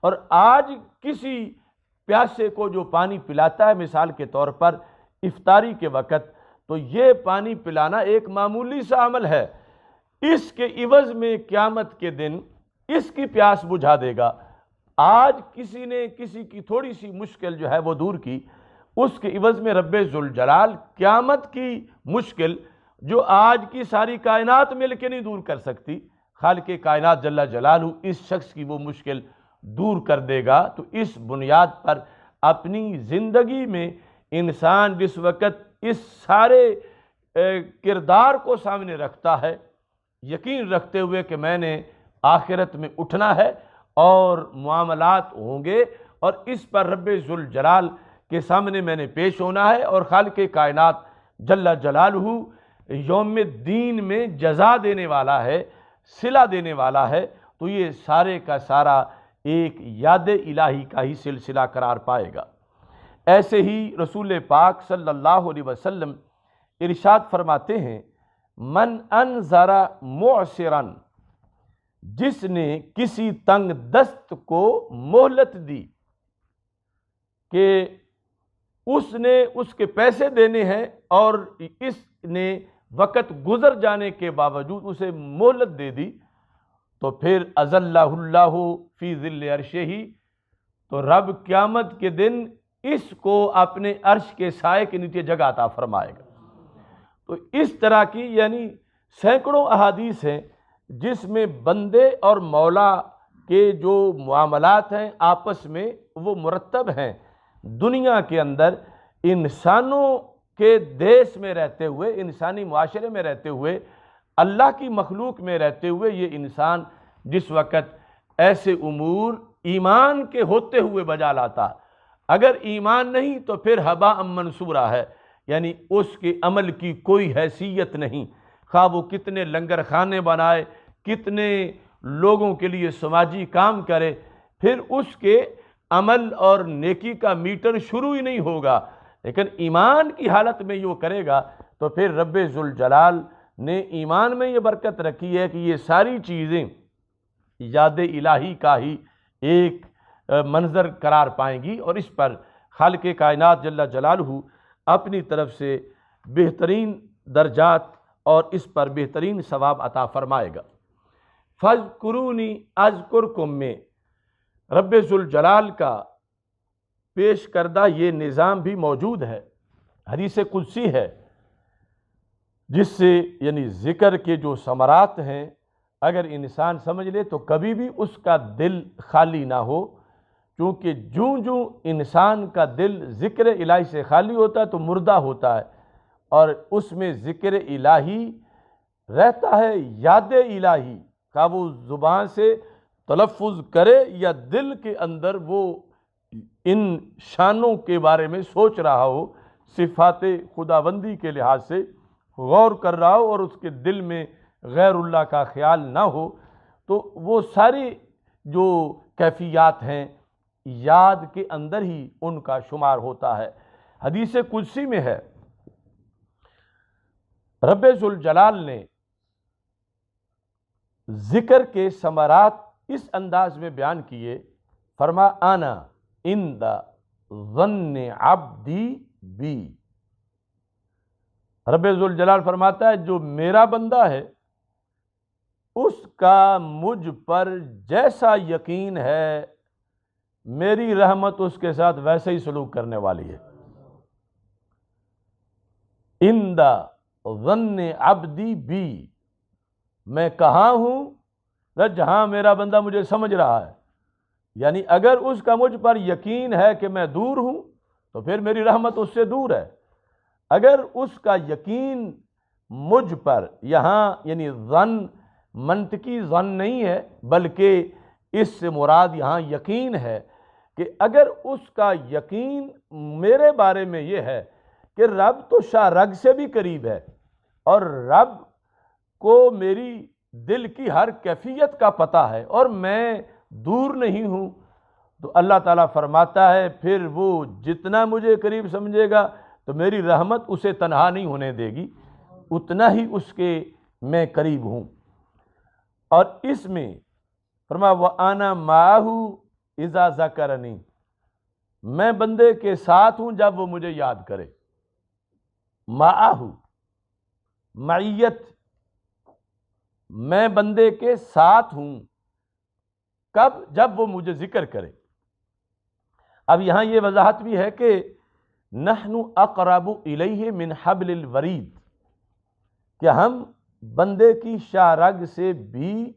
اور آج کسی پیاسے کو جو پانی پلاتا ہے مثال کے طور پر افطاری کے وقت، تو یہ پانی پلانا ایک معمولی سا عمل ہے، اس کے عوض میں قیامت کے دن اس کی پیاس بجھا دے گا۔ آج کسی نے کسی کی تھوڑی سی مشکل جو ہے وہ دور کی، اس کے عوض میں رب ذوالجلال قیامت کی مشکل جو آج کی ساری کائنات مل کے نہیں دور کر سکتی، خالق کائنات جل جلالہ اس شخص کی وہ مشکل دور کر دے گا۔ تو اس بنیاد پر اپنی زندگی میں انسان جس وقت اس سارے کردار کو سامنے رکھتا ہے، یقین رکھتے ہوئے کہ میں نے آخرت میں اٹھنا ہے اور معاملات ہوں گے اور اس پر رب ذوالجلال کے سامنے میں نے پیش ہونا ہے، اور خالق کائنات جل جلالہ یوم الدین میں جزا دینے والا ہے، صلہ دینے والا ہے، تو یہ سارے کا سارا ایک یاد الہی کا ہی سلسلہ قرار پائے گا۔ ایسے ہی رسول پاک صلی اللہ علیہ وسلم ارشاد فرماتے ہیں، من انذر معسرا، جس نے کسی تنگ دست کو مہلت دی کہ اس نے اس کے پیسے دینے ہیں اور اس نے وقت گزر جانے کے باوجود اسے مہلت دے دی، تو پھر اذلہ اللہ فی ظل عرشہ، تو رب قیامت کے دن اس کو اپنے عرش کے سائے کے نیچے جگہ عطا فرمائے گا۔ تو اس طرح کی یعنی سینکڑوں احادیث ہیں جس میں بندے اور مولا کے جو معاملات ہیں آپس میں وہ مرتب ہیں۔ دنیا کے اندر انسانوں کے دیس میں رہتے ہوئے، انسانی معاشرے میں رہتے ہوئے، اللہ کی مخلوق میں رہتے ہوئے، یہ انسان جس وقت ایسے امور ایمان کے ہوتے ہوئے بجا لاتا، اگر ایمان نہیں تو پھر ہباء منصورہ ہے، یعنی اس کے عمل کی کوئی حیثیت نہیں، خواہ وہ کتنے لنگر خانے بنائے، کتنے لوگوں کے لیے سماجی کام کرے، پھر اس کے عمل اور نیکی کا میٹر شروع ہی نہیں ہوگا۔ لیکن ایمان کی حالت میں یہ کرے گا تو پھر رب ذوالجلال نے ایمان میں یہ برکت رکھی ہے کہ یہ ساری چیزیں یاد الہی کا ہی ایک منظر قرار پائیں گی، اور اس پر خالق کائنات جل جلالہ اپنی طرف سے بہترین درجات اور اس پر بہترین ثواب عطا فرمائے گا۔ فاذکرونی اذکرکم میں رب ذوالجلال کا پیش کردہ یہ نظام بھی موجود ہے، حدیث قدسی ہے، جس سے یعنی ذکر کے جو ثمرات ہیں اگر انسان سمجھ لے تو کبھی بھی اس کا دل خالی نہ ہو، کیونکہ جوں جوں انسان کا دل ذکر الہی سے خالی ہوتا ہے تو مردہ ہوتا ہے، اور اس میں ذکر الہی رہتا ہے، یاد الہی کا وہ زبان سے تلفظ کرے یا دل کے اندر وہ ان شانوں کے بارے میں سوچ رہا ہو، صفات خداوندی کے لحاظ سے غور کر رہا ہو اور اس کے دل میں غیر اللہ کا خیال نہ ہو، تو وہ ساری جو کیفیات ہیں یاد کے اندر ہی ان کا شمار ہوتا ہے۔ حدیث قدسی میں ہے، رب ذوالجلال نے ذکر کے ثمرات اس انداز میں بیان کیے، فرما انا عند ظن عبدی بی، رب ذوالجلال فرماتا ہے جو میرا بندہ ہے اس کا مجھ پر جیسا یقین ہے میری رحمت اس کے ساتھ ویسے ہی سلوک کرنے والی ہے۔ عند ظن عبدی بی، میں کہاں ہوں؟ جہاں میرا بندہ مجھے سمجھ رہا ہے، یعنی اگر اس کا مجھ پر یقین ہے کہ میں دور ہوں تو پھر میری رحمت اس سے دور ہے، اگر اس کا یقین مجھ پر، یہاں یعنی ظن منطقی ظن نہیں ہے، بلکہ اس سے مراد یہاں یقین ہے کہ اگر اس کا یقین میرے بارے میں یہ ہے کہ رب تو شاہ رگ سے بھی قریب ہے اور رب کو میری دل کی ہر کیفیت کا پتہ ہے اور میں دور نہیں ہوں، تو اللہ تعالیٰ فرماتا ہے پھر وہ جتنا مجھے قریب سمجھے گا تو میری رحمت اسے تنہا نہیں ہونے دے گی، اتنا ہی اس کے میں قریب ہوں۔ اور اس میں فرمایا وَأَنَا مَعَهُ إِذَا ذَكَرَنِي، میں بندے کے ساتھ ہوں جب وہ مجھے یاد کرے۔ معاہو، معیت، میں بندے کے ساتھ ہوں کب؟ جب وہ مجھے ذکر کرے۔ اب یہاں یہ وضاحت بھی ہے کہ نحن اقرب الیہ من حبل الورید، کہ ہم بندے کی شاہ رگ سے بھی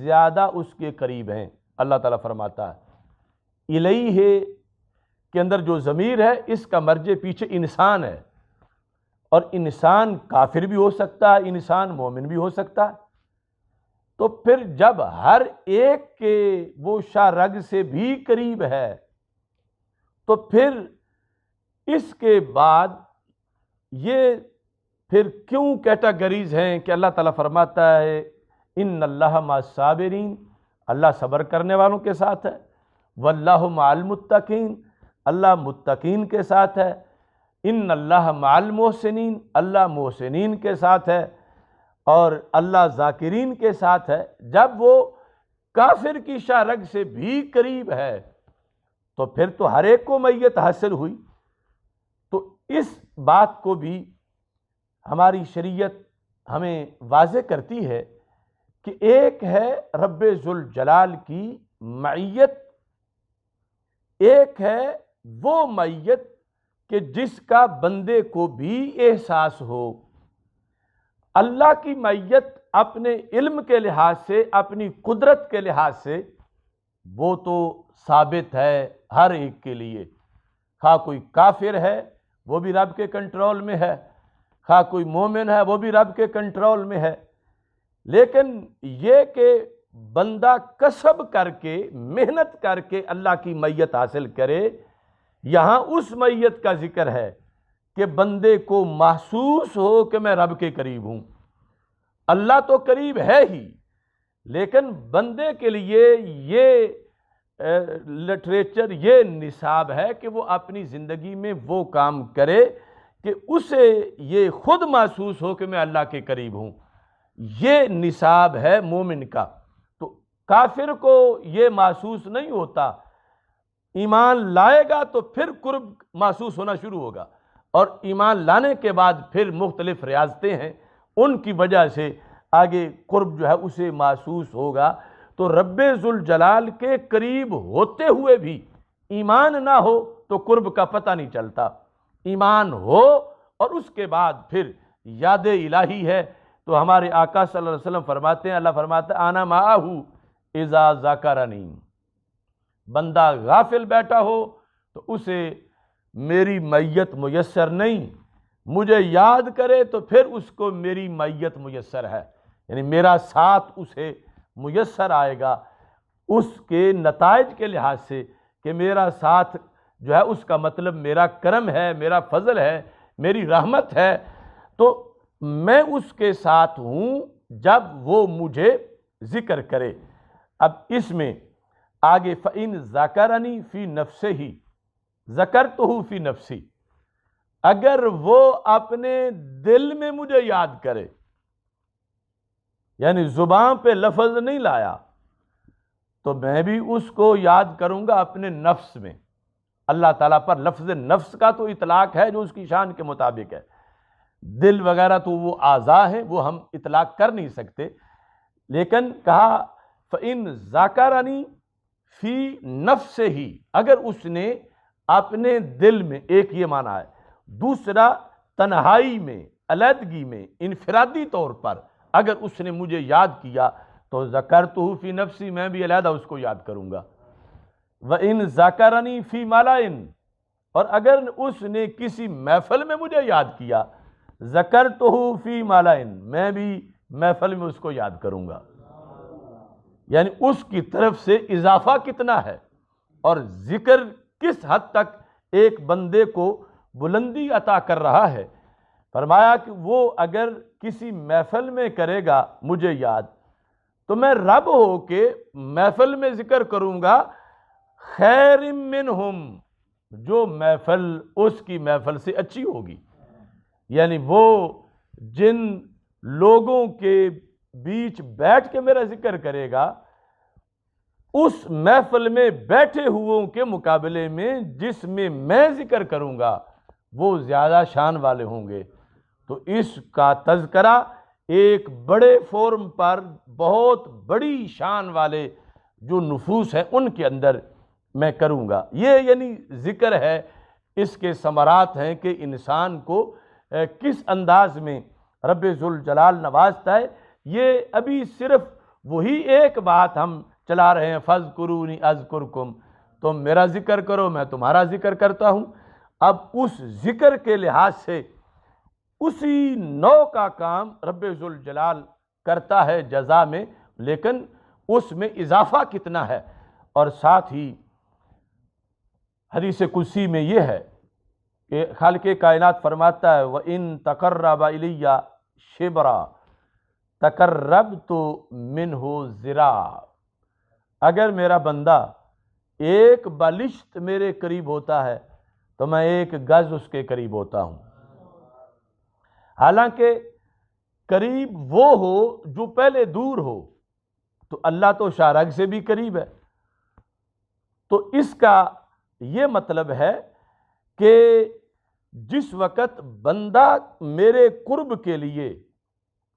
زیادہ اس کے قریب ہیں۔ اللہ تعالیٰ فرماتا ہے الیہ کے اندر جو ضمیر ہے اس کا مرجع پیچھے انسان ہے، اور انسان کافر بھی ہو سکتا ہے، انسان مومن بھی ہو سکتا ہے، تو پھر جب ہر ایک کے وہ شاہ رگ سے بھی قریب ہے تو پھر اس کے بعد یہ پھر کیوں کیٹاگریز ہیں کہ اللہ تعالیٰ فرماتا ہے ان اللہ مع الصابرین، اللہ صبر کرنے والوں کے ساتھ ہے، واللہ مع المتقین، اللہ متقین کے ساتھ ہے، ان اللہ مع المحسنین، اللہ محسنین کے ساتھ ہے، اور اللہ ذاکرین کے ساتھ ہے۔ جب وہ کافر کی شاہ رگ سے بھی قریب ہے تو پھر تو ہر ایک کو میت حاصل ہوئی۔ تو اس بات کو بھی ہماری شریعت ہمیں واضح کرتی ہے کہ ایک ہے رب ذوالجلال کی معیت، ایک ہے وہ معیت کہ جس کا بندے کو بھی احساس ہو۔ اللہ کی معیت اپنے علم کے لحاظ سے، اپنی قدرت کے لحاظ سے وہ تو ثابت ہے ہر ایک کے لیے، خواہ کوئی کافر ہے وہ بھی رب کے کنٹرول میں ہے، خواہ کوئی مومن ہے وہ بھی رب کے کنٹرول میں ہے۔ لیکن یہ کہ بندہ کسب کر کے، محنت کر کے اللہ کی معیت حاصل کرے، یہاں اس معیت کا ذکر ہے کہ بندے کو محسوس ہو کہ میں رب کے قریب ہوں۔ اللہ تو قریب ہے ہی، لیکن بندے کے لیے یہ لٹریچر، یہ نصاب ہے کہ وہ اپنی زندگی میں وہ کام کرے کہ اسے یہ خود محسوس ہو کہ میں اللہ کے قریب ہوں۔ یہ نصاب ہے مومن کا۔ تو کافر کو یہ محسوس نہیں ہوتا، ایمان لائے گا تو پھر قرب محسوس ہونا شروع ہوگا، اور ایمان لانے کے بعد پھر مختلف ریاضتیں ہیں، ان کی وجہ سے آگے قرب جو ہے اسے محسوس ہوگا۔ تو رب ذوالجلال کے قریب ہوتے ہوئے بھی ایمان نہ ہو تو قرب کا پتہ نہیں چلتا، ایمان ہو اور اس کے بعد پھر یاد الہی ہے۔ تو ہمارے آقا صلی اللہ علیہ وسلم فرماتے ہیں، اللہ فرماتا ہے انا معاہ اذا ذکرنی، بندہ غافل بیٹھا ہو تو اسے میری معیت میسر نہیں، مجھے یاد کرے تو پھر اس کو میری معیت میسر ہے، یعنی میرا ساتھ اسے میسر آئے گا اس کے نتائج کے لحاظ سے کہ میرا ساتھ جو ہے اس کا مطلب میرا کرم ہے، میرا فضل ہے، میری رحمت ہے، تو میں اس کے ساتھ ہوں جب وہ مجھے ذکر کرے۔ اب اس میں آگے فَإِن ذَكَرَنِي فِي نَفْسِهِ ذَكَرْتُهُ فِي نَفْسِي، اگر وہ اپنے دل میں مجھے یاد کرے، یعنی زبان پہ لفظ نہیں لایا، تو میں بھی اس کو یاد کروں گا اپنے نفس میں۔ اللہ تعالیٰ پر لفظ نفس کا تو اطلاق ہے جو اس کی شان کے مطابق ہے، دل وغیرہ تو وہ اعضاء ہیں، وہ ہم اطلاق کر نہیں سکتے، لیکن کہا فَإِن ذَكَرَنِي فِي نَفْسِهِ، اگر اس نے اپنے دل میں، ایک یہ معنی ہے، دوسرا تنہائی میں، علیحدگی میں، انفرادی طور پر اگر اس نے مجھے یاد کیا تو ذکرتہ فی نفسی، میں بھی علیحدہ اس کو یاد کروں گا۔ وَإِن ذَكَرَنِي فِي مَلَئٍ، اور اگر اس نے کسی محفل میں مجھے یاد کیا، ذکرتہ فی مَلَئٍ، میں بھی محفل میں اس کو یاد کروں گا۔ یعنی اس کی طرف سے اضافہ کتنا ہے اور ذکر کس حد تک ایک بندے کو بلندی عطا کر رہا ہے۔ فرمایا کہ وہ اگر کسی محفل میں کرے گا مجھے یاد، تو میں رب ہو کے محفل میں ذکر کروں گا خیر منہم، جو محفل اس کی محفل سے اچھی ہوگی۔ یعنی وہ جن لوگوں کے بیچ بیٹھ کے میرا ذکر کرے گا، اس محفل میں بیٹھے ہوئوں کے مقابلے میں جس میں میں ذکر کروں گا وہ زیادہ شان والے ہوں گے۔ تو اس کا تذکرہ ایک بڑے فورم پر بہت بڑی شان والے جو نفوس ہیں ان کے اندر میں کروں گا۔ یہ یعنی ذکر ہے، اس کے ثمرات ہیں کہ انسان کو کس انداز میں رب ذوالجلال نوازتا ہے۔ یہ ابھی صرف وہی ایک بات ہم چلا رہے ہیں، فَاذْكُرُونِي أَذْكُرْكُمْ، تم میرا ذکر کرو میں تمہارا ذکر کرتا ہوں۔ اب اس ذکر کے لحاظ سے اسی نوع کا کام رب ذوالجلال کرتا ہے جزا میں، لیکن اس میں اضافہ کتنا ہے۔ اور ساتھ ہی حدیث قدسی میں یہ ہے کہ خالق کائنات فرماتا ہے وَإِن تَقَرَّبَ إِلَيَّ شِبْرًا تَقَرَّبْتُ مِنْهُ ذِرَاعًا، اگر میرا بندہ ایک بالشت میرے قریب ہوتا ہے تو میں ایک گز اس کے قریب ہوتا ہوں۔ حالانکہ قریب وہ ہو جو پہلے دور ہو، تو اللہ تو شارگ سے بھی قریب ہے۔ تو اس کا یہ مطلب ہے کہ جس وقت بندہ میرے قرب کے لیے،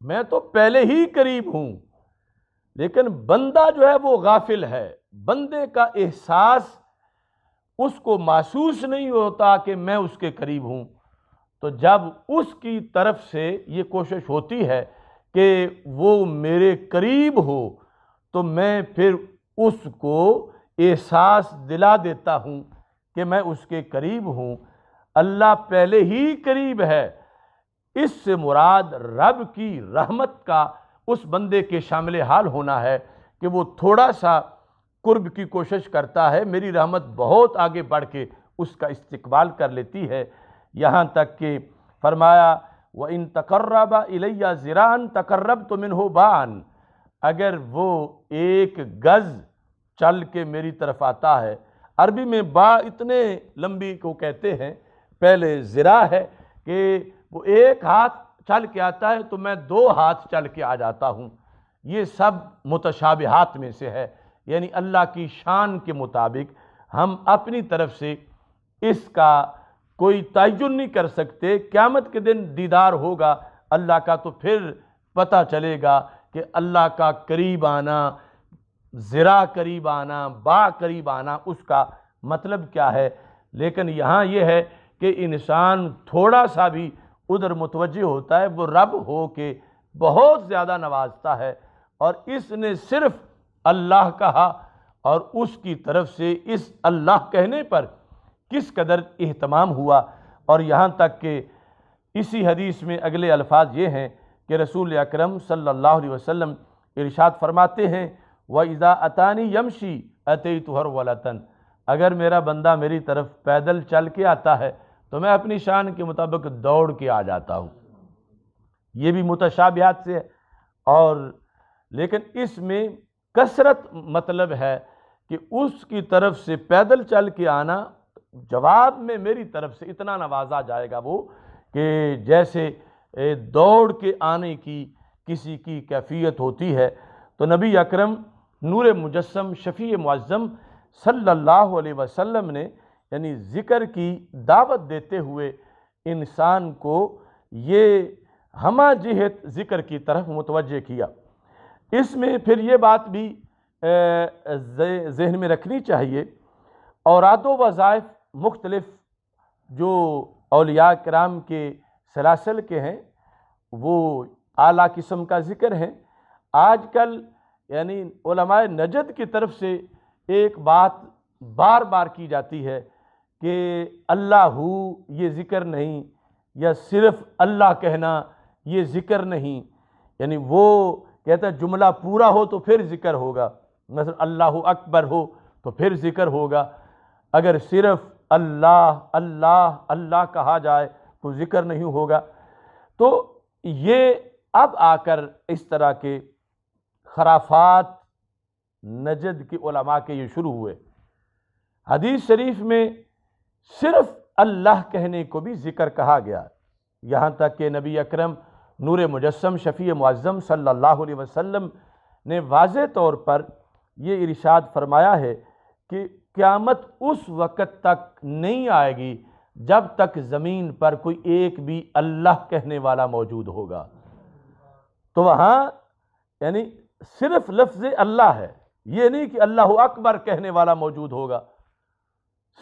میں تو پہلے ہی قریب ہوں، لیکن بندہ جو ہے وہ غافل ہے، بندے کا احساس اس کو محسوس نہیں ہوتا کہ میں اس کے قریب ہوں۔ تو جب اس کی طرف سے یہ کوشش ہوتی ہے کہ وہ میرے قریب ہو، تو میں پھر اس کو احساس دلا دیتا ہوں کہ میں اس کے قریب ہوں۔ اللہ پہلے ہی قریب ہے، اس سے مراد رب کی رحمت کا اس بندے کے شامل حال ہونا ہے کہ وہ تھوڑا سا قرب کی کوشش کرتا ہے، میری رحمت بہت آگے بڑھ کے اس کا استقبال کر لیتی ہے۔ یہاں تک کہ فرمایا وَإِن تَقَرَّبَ إِلَيَّ ذِرَاعًا تَقَرَّبْتُ مِنْهُ بَاعًا، اگر وہ ایک گز چل کے میری طرف آتا ہے، عربی میں با اتنے لمبی کو کہتے ہیں، پہلے ذراع ہے کہ وہ ایک ہاتھ چل کے آتا ہے تو میں 2 ہاتھ چل کے آ جاتا ہوں۔ یہ سب متشابہات میں سے ہے، یعنی اللہ کی شان کے مطابق ہم اپنی طرف سے اس کا کوئی تعین نہیں کر سکتے۔ قیامت کے دن دیدار ہوگا اللہ کا تو پھر پتہ چلے گا کہ اللہ کا قریب آنا، ذراع قریب آنا، با قریب آنا، اس کا مطلب کیا ہے۔ لیکن یہاں یہ ہے کہ انسان تھوڑا سا بھی ادھر متوجہ ہوتا ہے، وہ رب ہو کے بہت زیادہ نوازتا ہے، اور اس نے صرف اللہ کہا اور اس کی طرف سے اس اللہ کہنے پر کس قدر اہتمام ہوا۔ اور یہاں تک کہ اسی حدیث میں اگلے الفاظ یہ ہیں کہ رسول اکرم صلی اللہ علیہ وسلم ارشاد فرماتے ہیں وَإِذَا أَتَانِي يَمْشِي أَتَيْتُ هَرْوَلَةً، اگر میرا بندہ میری طرف پیدل چل کے آتا ہے تو میں اپنی شان کے مطابق دوڑ کے آ جاتا ہوں۔ یہ بھی متشابہات سے ہے، اور لیکن اس میں کثرت مطلب ہے کہ اس کی طرف سے پیدل چل کے آنا، جواب میں میری طرف سے اتنا نوازا جائے گا وہ کہ جیسے دوڑ کے آنے کی کسی کی کیفیت ہوتی ہے۔ تو نبی اکرم نور مجسم شفیع معظم صلی اللہ علیہ وسلم نے یعنی ذکر کی دعوت دیتے ہوئے انسان کو یہ ہمہ جہت ذکر کی طرف متوجہ کیا۔ اس میں پھر یہ بات بھی ذہن میں رکھنی چاہیے، اوراد و وظائف مختلف جو اولیاء کرام کے سلاسل کے ہیں وہ اعلیٰ قسم کا ذکر ہیں۔ آج کل یعنی علماء نجد کی طرف سے ایک بات بار بار کی جاتی ہے کہ اللہ ہو یہ ذکر نہیں، یا صرف اللہ کہنا یہ ذکر نہیں، یعنی وہ کہتا ہے جملہ پورا ہو تو پھر ذکر ہوگا۔ مثلا اللہ اکبر ہو تو پھر ذکر ہوگا، اگر صرف اللہ اللہ اللہ کہا جائے تو ذکر نہیں ہوگا۔ تو یہ اب آ کر اس طرح کے خرافات نجد کے علماء کے یہ شروع ہوئے۔ حدیث شریف میں صرف اللہ کہنے کو بھی ذکر کہا گیا، یہاں تک کہ نبی اکرم نور مجسم شفیع معظم صلی اللہ علیہ وسلم نے واضح طور پر یہ ارشاد فرمایا ہے کہ قیامت اس وقت تک نہیں آئے گی جب تک زمین پر کوئی ایک بھی اللہ کہنے والا موجود ہوگا۔ تو وہاں یعنی صرف لفظ اللہ ہے، یہ نہیں کہ اللہ اکبر کہنے والا موجود ہوگا،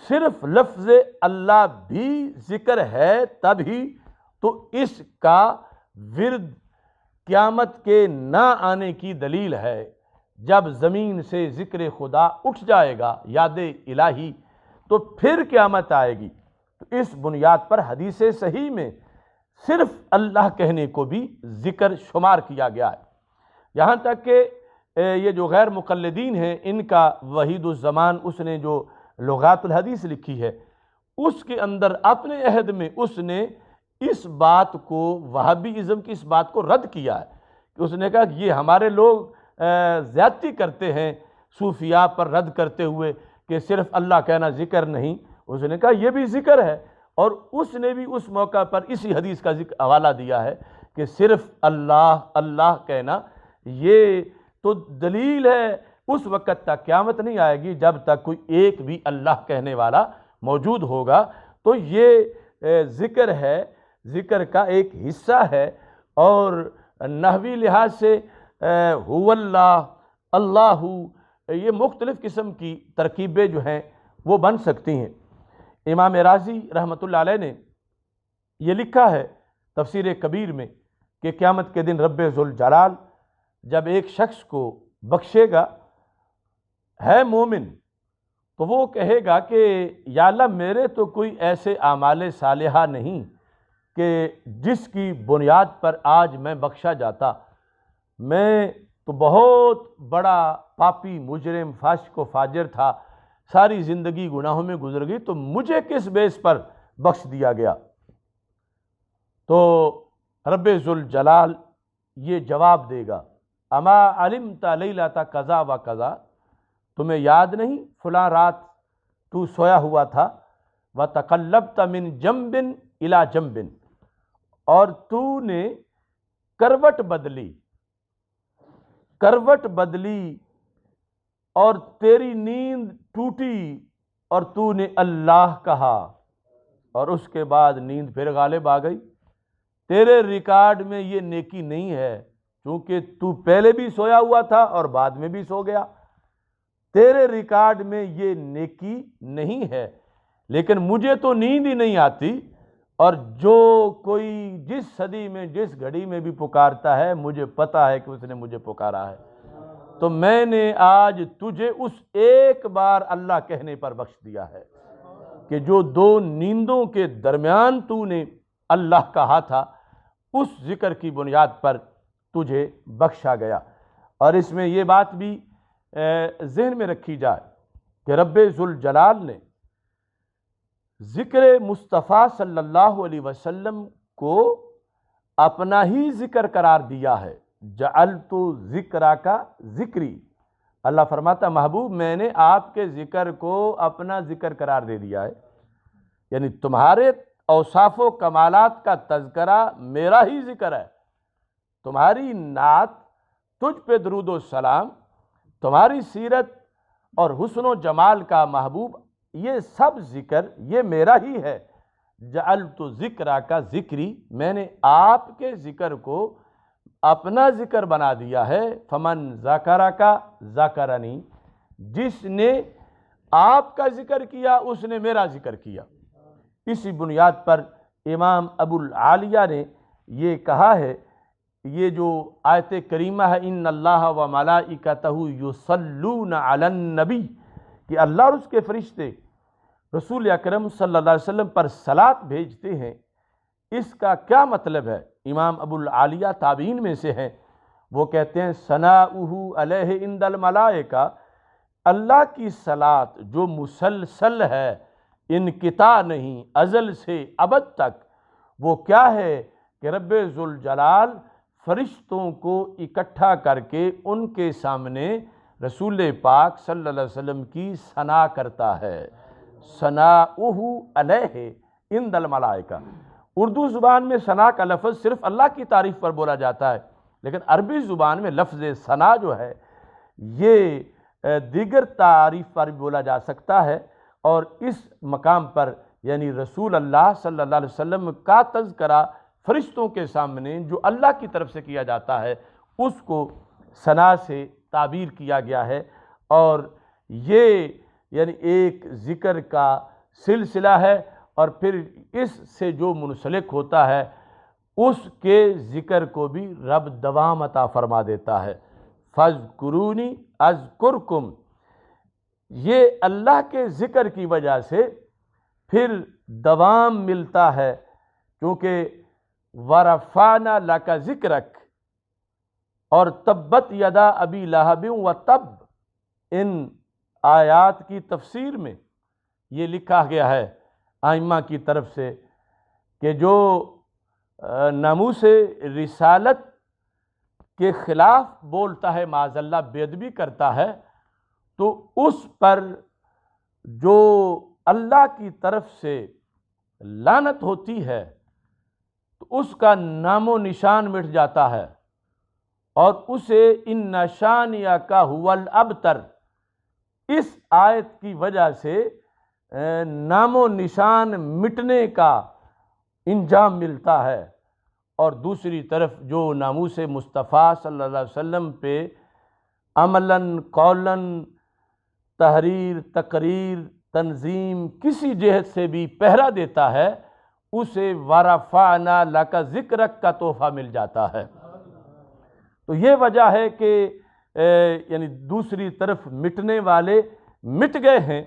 صرف لفظ اللہ بھی ذکر ہے تب ہی تو اس کا ورد قیامت کے نہ آنے کی دلیل ہے۔ جب زمین سے ذکر خدا اٹھ جائے گا، یاد الہی، تو پھر قیامت آئے گی۔ تو اس بنیاد پر حدیث صحیح میں صرف اللہ کہنے کو بھی ذکر شمار کیا گیا ہے، یہاں تک کہ یہ جو غیر مقلدین ہیں ان کا وحید الزمان، اس نے جو لغات الحدیث لکھی ہے، اس کے اندر اپنے عہد میں اس نے اس بات کو، وہابی ازم کی اس بات کو رد کیا ہے کہ اس نے کہا کہ یہ ہمارے لوگ زیادتی کرتے ہیں صوفیاء پر رد کرتے ہوئے کہ صرف اللہ کہنا ذکر نہیں۔ اس نے کہا یہ بھی ذکر ہے، اور اس نے بھی اس موقع پر اسی حدیث کا حوالہ دیا ہے کہ صرف اللہ اللہ کہنا یہ تو دلیل ہے، اس وقت تک قیامت نہیں آئے گی جب تک کوئی ایک بھی اللہ کہنے والا موجود ہوگا۔ تو یہ ذکر ہے، ذکر کا ایک حصہ ہے، اور نحوی لحاظ سے ہو اللہ اللہ، یہ مختلف قسم کی ترکیبیں جو ہیں وہ بن سکتی ہیں۔ امام رازی رحمۃ اللہ علیہ نے یہ لکھا ہے تفسیر کبیر میں کہ قیامت کے دن رب ذوالجلال جب ایک شخص کو بخشے گا، ہے مومن، تو وہ کہے گا کہ یا اللہ میرے تو کوئی ایسے اعمال صالحہ نہیں کہ جس کی بنیاد پر آج میں بخشا جاتا، میں تو بہت بڑا پاپی مجرم فاسق و فاجر تھا، ساری زندگی گناہوں میں گزر گئی، تو مجھے کس بیس پر بخش دیا گیا؟ تو رب ذوالجلال یہ جواب دے گا، اما علمت لیلۃ کذا و کذا، تمہیں یاد نہیں فلاں رات تو سویا ہوا تھا، وتقلبت من جنب الی جنب، اور تو نے کروٹ بدلی اور تیری نیند ٹوٹی اور تو نے اللہ کہا، اور اس کے بعد نیند پھر غالب آ گئی۔ تیرے ریکارڈ میں یہ نیکی نہیں ہے، چونکہ تو پہلے بھی سویا ہوا تھا اور بعد میں بھی سو گیا، تیرے ریکارڈ میں یہ نیکی نہیں ہے۔ لیکن مجھے تو نیند ہی نہیں آتی، اور جو کوئی جس صدی میں جس گھڑی میں بھی پکارتا ہے مجھے پتا ہے کہ اس نے مجھے پکارا ہے، تو میں نے آج تجھے اس ایک بار اللہ کہنے پر بخش دیا ہے کہ جو دو نیندوں کے درمیان تو نے اللہ کہا تھا، اس ذکر کی بنیاد پر تجھے بخشا گیا۔ اور اس میں یہ بات بھی ذہن میں رکھی جائے کہ رب ذوالجلال نے ذکر مصطفیٰ صلی اللہ علیہ وسلم کو اپنا ہی ذکر قرار دیا ہے، جعلت ذکرک ذکری، اللہ فرماتا محبوب میں نے آپ کے ذکر کو اپنا ذکر قرار دے دیا ہے، یعنی تمہارے اوصاف و کمالات کا تذکرہ میرا ہی ذکر ہے، تمہاری نعت، تجھ پہ درود و سلام، تمہاری سیرت اور حسن و جمال کا محبوب، یہ سب ذکر یہ میرا ہی ہے۔ جعلت ذکرک ذکری، میں نے آپ کے ذکر کو اپنا ذکر بنا دیا ہے۔ فمن ذکرک ذکرنی، جس نے آپ کا ذکر کیا اس نے میرا ذکر کیا۔ اسی بنیاد پر امام ابو العالیہ نے یہ کہا ہے، یہ جو آیت کریمہ ہے ان اللہ و ملائکتہ یصلون علی النبی، کہ اللہ اور اس کے فرشتے رسول اکرم صلی اللہ علیہ وسلم پر صلاۃ بھیجتے ہیں، اس کا کیا مطلب ہے؟ امام ابو العالیہ تابعین میں سے ہیں، وہ کہتے ہیں ثناؤہ علیہ عند الملائکہ، اللہ کی صلاۃ جو مسلسل ہے، انقطاع نہیں، ازل سے ابد تک، وہ کیا ہے کہ رب ذوالجلال فرشتوں کو اکٹھا کر کے ان کے سامنے رسول پاک صلی اللہ علیہ وسلم کی ثنا کرتا ہے۔ ثناؤہ علیہ عند الملائکہ، اردو زبان میں ثنا کا لفظ صرف اللہ کی تعریف پر بولا جاتا ہے، لیکن عربی زبان میں لفظ ثنا جو ہے یہ دیگر تعریف پر بھی بولا جا سکتا ہے، اور اس مقام پر یعنی رسول اللہ صلی اللہ علیہ وسلم کا تذکرہ فرشتوں کے سامنے جو اللہ کی طرف سے کیا جاتا ہے اس کو ثنا سے تعبیر کیا گیا ہے، اور یہ یعنی ایک ذکر کا سلسلہ ہے، اور پھر اس سے جو منسلک ہوتا ہے اس کے ذکر کو بھی رب دوام عطا فرما دیتا ہے۔ فَاذْكُرُونِي أَذْكُرْكُمْ، یہ اللہ کے ذکر کی وجہ سے پھر دوام ملتا ہے، کیونکہ وَرَفَعْنَا لَكَ ذِكْرَكَ اور تبت یدا ابی لہب وتب، ان آیات کی تفسیر میں یہ لکھا گیا ہے ائمہ کی طرف سے کہ جو ناموس رسالت کے خلاف بولتا ہے، معاذ اللہ بے ادبی کرتا ہے، تو اس پر جو اللہ کی طرف سے لعنت ہوتی ہے تو اس کا نام و نشان مٹ جاتا ہے، اور اسے ان شانئک ھو الابتر، اس آیت کی وجہ سے نام و نشان مٹنے کا انجام ملتا ہے۔ اور دوسری طرف جو ناموس مصطفیٰ صلی اللہ علیہ وسلم پہ عملاً قولاً تحریر تقریر تنظیم کسی جہت سے بھی پہرا دیتا ہے، اسے وَرَفَعْنَا لَكَ ذِكْرَكَ کا تحفہ مل جاتا ہے۔ تو یہ وجہ ہے کہ یعنی دوسری طرف مٹنے والے مٹ گئے ہیں،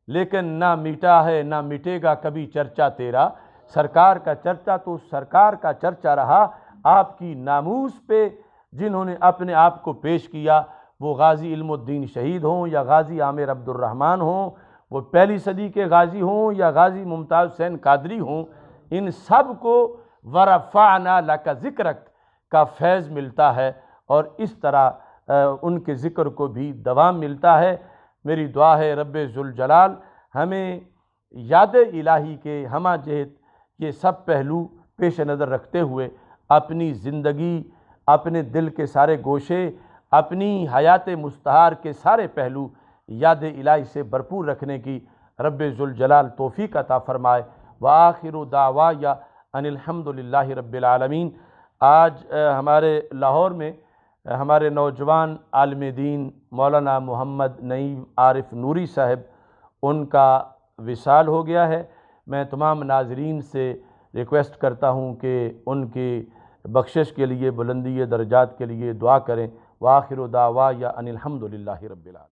لیکن نہ میٹا ہے نہ مٹے گا کبھی چرچا تیرا، سرکار کا چرچا تو سرکار کا چرچا رہا۔ آپ کی ناموس پہ جنہوں نے اپنے آپ کو پیش کیا، وہ غازی علم الدین شہید ہوں یا غازی عامر عبد الرحمن ہوں، وہ پہلی صدی کے غازی ہوں یا غازی ممتاز حسین قادری ہوں، ان سب کو وَرَفَعْنَا لَكَ ذِكْرَكَ کا فیض ملتا ہے، اور اس طرح ان کے ذکر کو بھی دوام ملتا ہے۔ میری دعا ہے رب ذوالجلال ہمیں یاد الہی کے ہمہ جہت یہ سب پہلو پیش نظر رکھتے ہوئے اپنی زندگی، اپنے دل کے سارے گوشے، اپنی حیات مستعار کے سارے پہلو یاد الہی سے بھرپور رکھنے کی رب ذوالجلال توفیق عطا فرمائے۔ وآخر دعوایا ان الحمد للہ رب العالمین۔ آج ہمارے لاہور میں ہمارے نوجوان عالم دین مولانا محمد نعیم عارف نوری صاحب، ان کا وصال ہو گیا ہے۔ میں تمام ناظرین سے ریکویسٹ کرتا ہوں کہ ان کی بخشش کے لیے، بلندی درجات کے لیے دعا کریں۔ وآخر دعوایا ان الحمد للہ رب العالمین۔